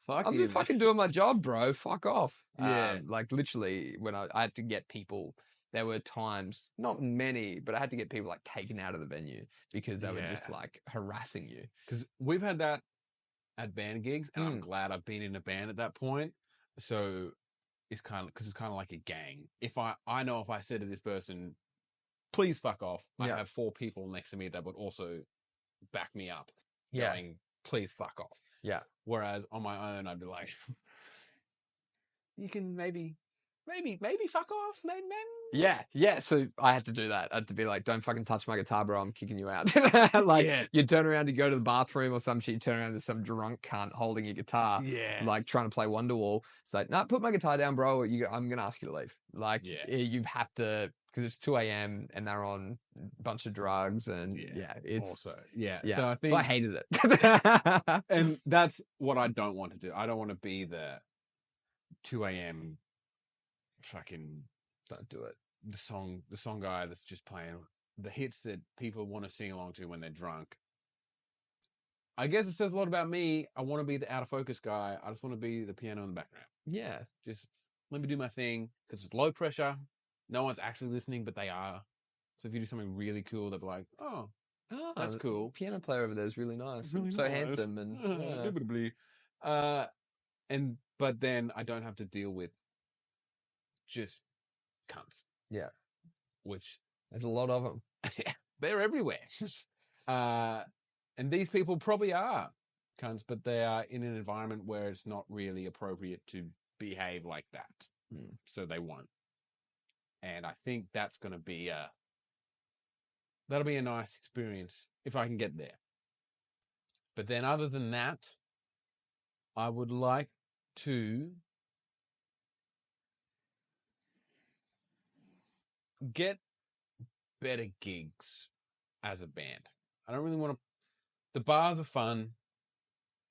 I'm just fucking doing my job, bro. Fuck off. Yeah. Like literally, when I had to get people. There were times, not many, but I had to get people like taken out of the venue because they were just like harassing you. Because we've had that at band gigs, and I'm glad I've been in a band at that point. So it's kind of like a gang. If I know if I said to this person, please fuck off, I have 4 people next to me that would also back me up, going, please fuck off. Yeah. Whereas on my own, I'd be like, you can maybe fuck off, maybe. Yeah. So I had to do that. I had to be like, don't fucking touch my guitar, bro. I'm kicking you out. You turn around to go to the bathroom or some shit. You turn around to some drunk cunt holding your guitar, like trying to play Wonderwall. It's like, no, put my guitar down, bro. I'm gonna ask you to leave. Like, you have to, because it's 2 a.m. and they're on a bunch of drugs, and it's also So I hated it. And that's what I don't want to do. I don't want to be the 2 a.m. fucking, don't do it. The song guy that's just playing the hits that people want to sing along to when they're drunk. I guess it says a lot about me. I want to be the out of focus guy. I just want to be the piano in the background. Yeah. Just let me do my thing, because it's low pressure. No one's actually listening, but they are. So if you do something really cool, they'll be like, oh, that's cool. The piano player over there is really nice. Really so nice. Handsome. And but then I don't have to deal with just cunts. Yeah. Which there's a lot of them. They're everywhere. And these people probably are cunts, but they are in an environment where it's not really appropriate to behave like that. So they won't. And I think that's going to be that'll be a nice experience if I can get there. But then other than that, I would like to get better gigs as a band. I don't really want to. The bars are fun.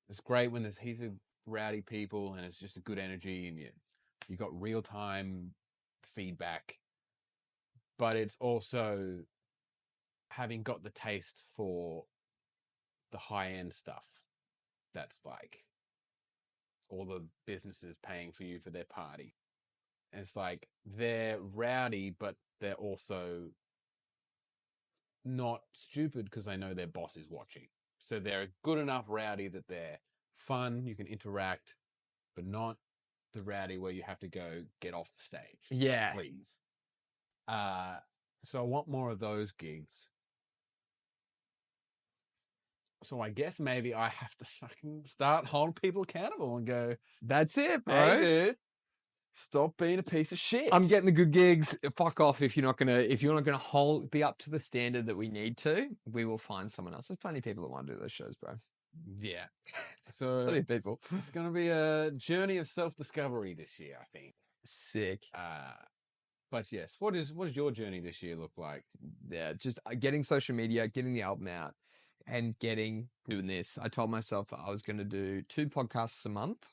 It's great when there's heaps of rowdy people and it's just a good energy, and you got real time feedback. But it's also having got the taste for the high end stuff. That's like all the businesses paying for you for their party. And it's like they're rowdy, but they're also not stupid because they know their boss is watching. So they're good enough rowdy that they're fun, you can interact, but not the rowdy where you have to go get off the stage. Yeah. Please. So I want more of those gigs. So I guess maybe I have to fucking start holding people accountable and go, that's it, bro. Hey, dude, stop being a piece of shit. I'm getting the good gigs. Fuck off if you're not gonna be up to the standard that we need to. We will find someone else. There's plenty of people that want to do those shows, bro. Yeah. So plenty of people. It's gonna be a journey of self-discovery this year, I think. Sick. But yes, what does your journey this year look like? Yeah, just getting social media, getting the album out, and doing this. I told myself I was going to do 2 podcasts a month.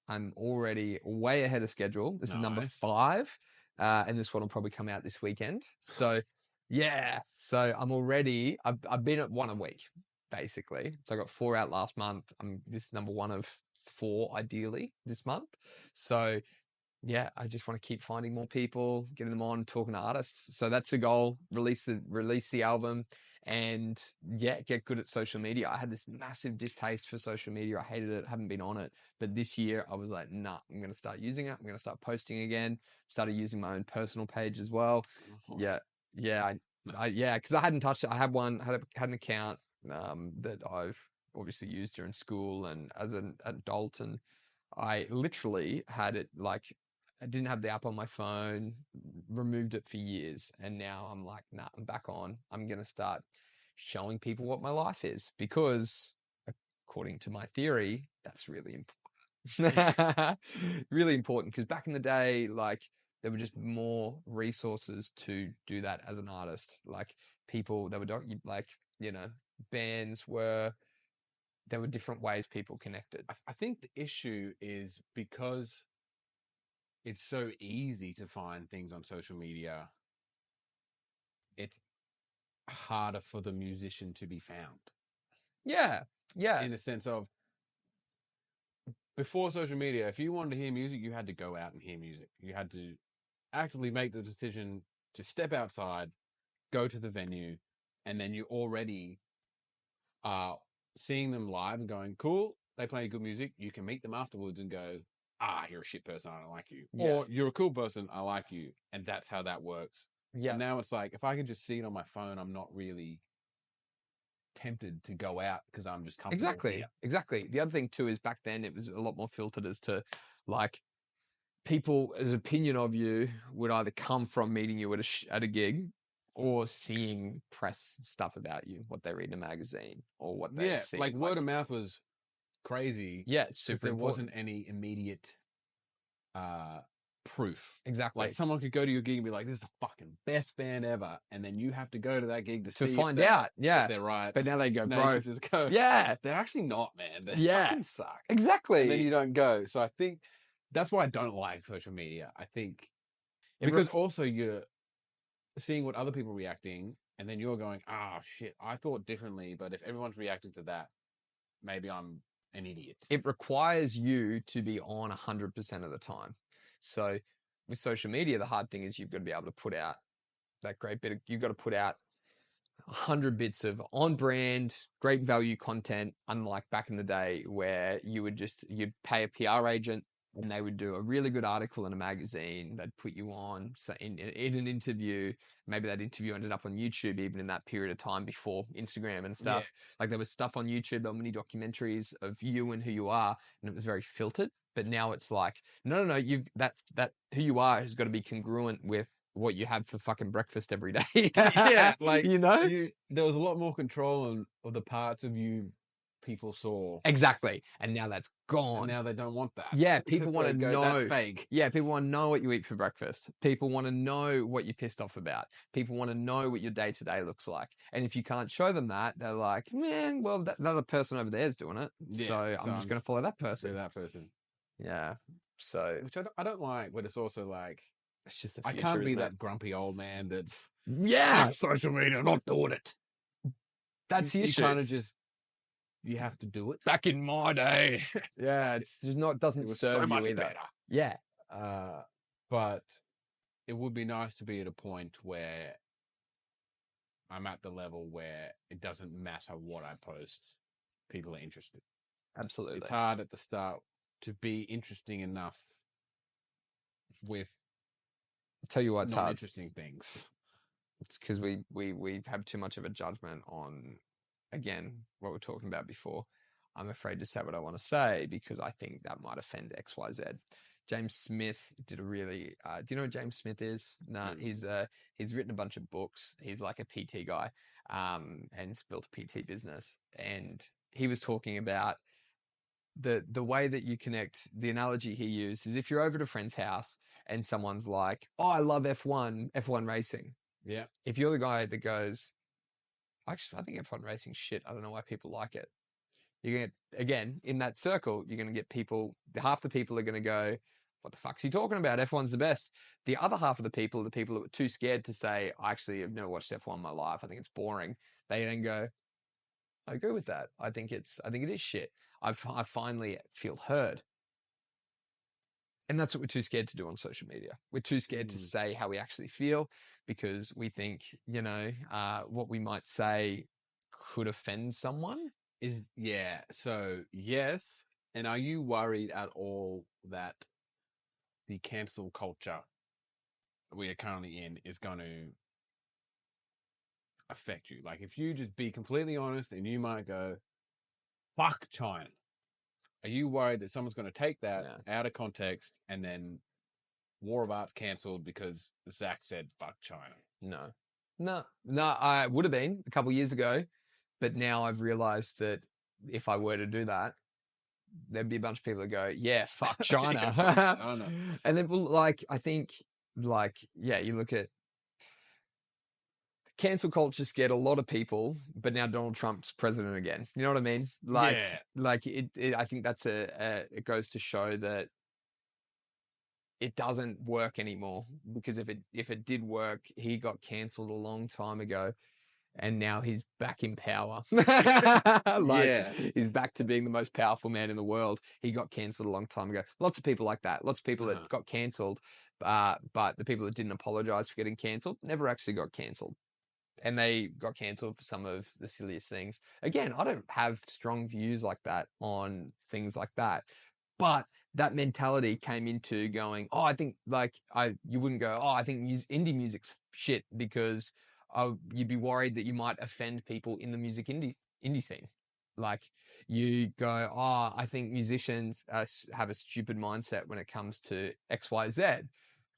I'm already way ahead of schedule. This is number 5. And this one will probably come out this weekend. So yeah, so I've been at 1 a week, basically. So I got 4 out last month. This is number 1 of 4, ideally, this month. So yeah, I just want to keep finding more people, getting them on, talking to artists. So that's the goal. Release the album, and get good at social media. I had this massive distaste for social media. I hated it. Haven't been on it. But this year I was like, nah, I'm going to start using it. I'm going to start posting again. Started using my own personal page as well. Yeah. Because I hadn't touched it. I had an account that I've obviously used during school and as an adult, and I literally had it like, I didn't have the app on my phone, removed it for years. And now I'm like, nah, I'm back on. I'm going to start showing people what my life is because, according to my theory, that's really important. Really important because back in the day, like, there were just more resources to do that as an artist. Like, people, they were like, bands were, there were different ways people connected. I think the issue is because it's so easy to find things on social media, it's harder for the musician to be found. Yeah. In the sense of, before social media, if you wanted to hear music, you had to go out and hear music. You had to actively make the decision to step outside, go to the venue, and then you already are seeing them live and going, cool, they play good music. You can meet them afterwards and go, you're a shit person, I don't like you. Yeah. Or you're a cool person, I like you. And that's how that works. Yeah. And now it's like, if I can just see it on my phone, I'm not really tempted to go out because I'm just comfortable here. Exactly. The other thing too is back then it was a lot more filtered as to, like, people's opinion of you would either come from meeting you at a gig or seeing press stuff about you, what they read in a magazine or what they see. Like word of mouth was crazy. Yeah, it's super there important. wasn't any immediate proof. Exactly. Like, someone could go to your gig and be like, this is the fucking best band ever. And then you have to go to that gig to see find out. Yeah. if they're right. But now they go, No, bro. you just go, yeah. They're actually not, man. They Yeah. fucking suck. Exactly. And then you don't go. So I think that's why I don't like social media. I think because also you're seeing what other people are reacting, and then you're going, shit, I thought differently, but if everyone's reacting to that, maybe I'm an idiot. It requires you to be on 100% of the time. So with social media, the hard thing is you've got to be able to put out that great bit of, you've got to put out 100 bits of on brand, great value content, unlike back in the day where you'd pay a PR agent and they would do a really good article in a magazine. They'd put you on in an interview. Maybe that interview ended up on YouTube even in that period of time before Instagram and stuff. Yeah. Like, there was stuff on YouTube, there were many documentaries of you and who you are, and it was very filtered. But now it's like, no, that who you are has got to be congruent with what you have for fucking breakfast every day. Yeah, like, there was a lot more control of the parts of you people saw. Exactly. And now that's gone. And now they don't want that. Yeah, people want to know. That's fake. Yeah, people want to know what you eat for breakfast. People want to know what you're pissed off about. People want to know what your day-to-day looks like. And if you can't show them that, they're like, man, well, that other person over there is doing it. Yeah, so I'm just going to follow that person. Do that person. Yeah. So, which I don't like, but it's also like, it's just the future, I can't be that grumpy old man that's social media, not doing it. That's the issue. You kind of just, you have to do it. Back in my day. Yeah, it's just not, doesn't serve so much you either. Better. Yeah. But it would be nice to be at a point where I'm at the level where it doesn't matter what I post, people are interested. Absolutely. It's hard at the start to be interesting enough with, I'll tell you what's hard. Interesting things. It's because we have too much of a judgment on, again, what we're talking about before. I'm afraid to say what I want to say because I think that might offend XYZ. James Smith did a really, do you know what James Smith is? No, he's written a bunch of books. He's like a PT guy, and he's built a PT business. And he was talking about the way that you connect. The analogy he used is if you're over at a friend's house and someone's like, oh, I love F1 racing. Yeah. If you're the guy that goes, actually, I think F1 racing shit. I don't know why people like it. You're going to, again, in that circle, you're going to get people, half the people are going to go, what the fuck's he talking about? F1's the best. The other half of the people are the people that were too scared to say, I actually have never watched F1 in my life. I think it's boring. They then go, I agree with that. I think it is shit. I finally feel heard. And that's what we're too scared to do on social media. We're too scared to say how we actually feel because we think, what we might say could offend someone. So yes. And are you worried at all that the cancel culture we are currently in is going to affect you? Like, if you just be completely honest and you might go, fuck China. Are you worried that someone's going to take that No. out of context and then War of Art's cancelled because Zach said fuck China? No. I would have been a couple years ago, but now I've realized that if I were to do that, there'd be a bunch of people that go, yeah, fuck China. Yeah, fuck China. And then, well, like, I think, like, yeah, you look at cancel culture scared a lot of people, but now Donald Trump's president again. You know what I mean? Like, Yeah. like I think that's it goes to show that it doesn't work anymore, because if it did work, he got cancelled a long time ago. And now he's back in power. He's back to being the most powerful man in the world. He got cancelled a long time ago. Lots of people like that. Lots of people that got cancelled, but the people that didn't apologize for getting cancelled never actually got cancelled. And they got cancelled for some of the silliest things. Again, I don't have strong views like that on things like that. But that mentality came into going, oh, I think you wouldn't go, oh, I think indie music's shit, because you'd be worried that you might offend people in the music indie scene. Like, you go, oh, I think musicians have a stupid mindset when it comes to X, Y, Z.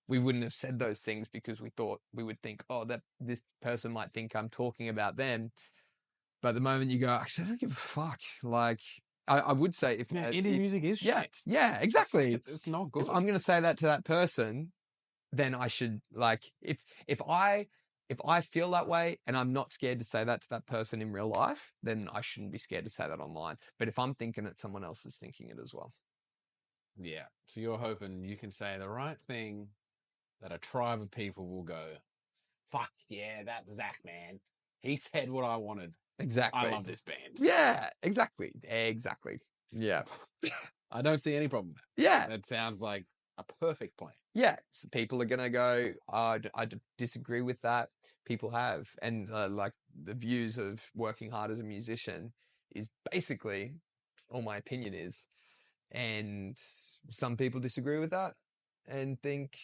We wouldn't have said those things because we would think, oh, that this person might think I'm talking about them. But the moment you go, actually, I don't give a fuck. Like, I would say if indie music is shit. Yeah, exactly. It's not good. If I'm going to say that to that person, then I should, like, if I feel that way and I'm not scared to say that to that person in real life, then I shouldn't be scared to say that online. But if I'm thinking it, someone else is thinking it as well. Yeah. So you're hoping you can say the right thing that a tribe of people will go, fuck yeah, that's Zach, man. He said what I wanted. Exactly. I love this band. Yeah, exactly. Yeah. I don't see any problem with that. Yeah. That sounds like a perfect plan. Yeah. So people are going to go, I disagree with that. People have. And like, the views of working hard as a musician is basically all my opinion is. And some people disagree with that and think,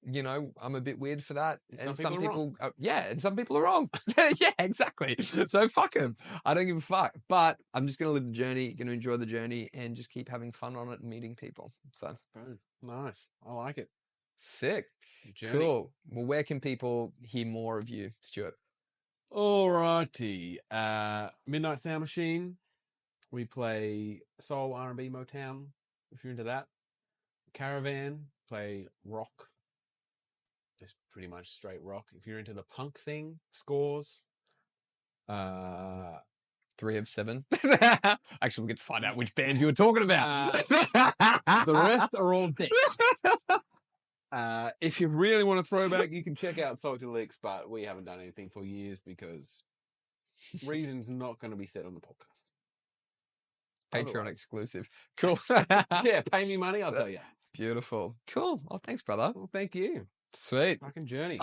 you know, I'm a bit weird for that. And some people and some people are wrong. Yeah, exactly. So fuck them. I don't give a fuck. But I'm just going to live the journey, going to enjoy the journey, and just keep having fun on it and meeting people. So nice. I like it. Sick. Journey. Cool. Well, where can people hear more of you, Stuart? Alrighty. Midnight Sound Machine. We play soul, R&B, Motown, if you're into that. Caravan, play rock. Just pretty much straight rock. If you're into the punk thing, Scores. 3 of 7. Actually, we'll get to find out which band you were talking about. The rest are all dead. If you really want to throw back, you can check out Salty Licks, but we haven't done anything for years because reasons not going to be said on the podcast. Patreon exclusive. Cool. Yeah, pay me money, I'll tell you. Beautiful. Cool. Oh, thanks, brother. Well, thank you. Sweet. Fucking journey.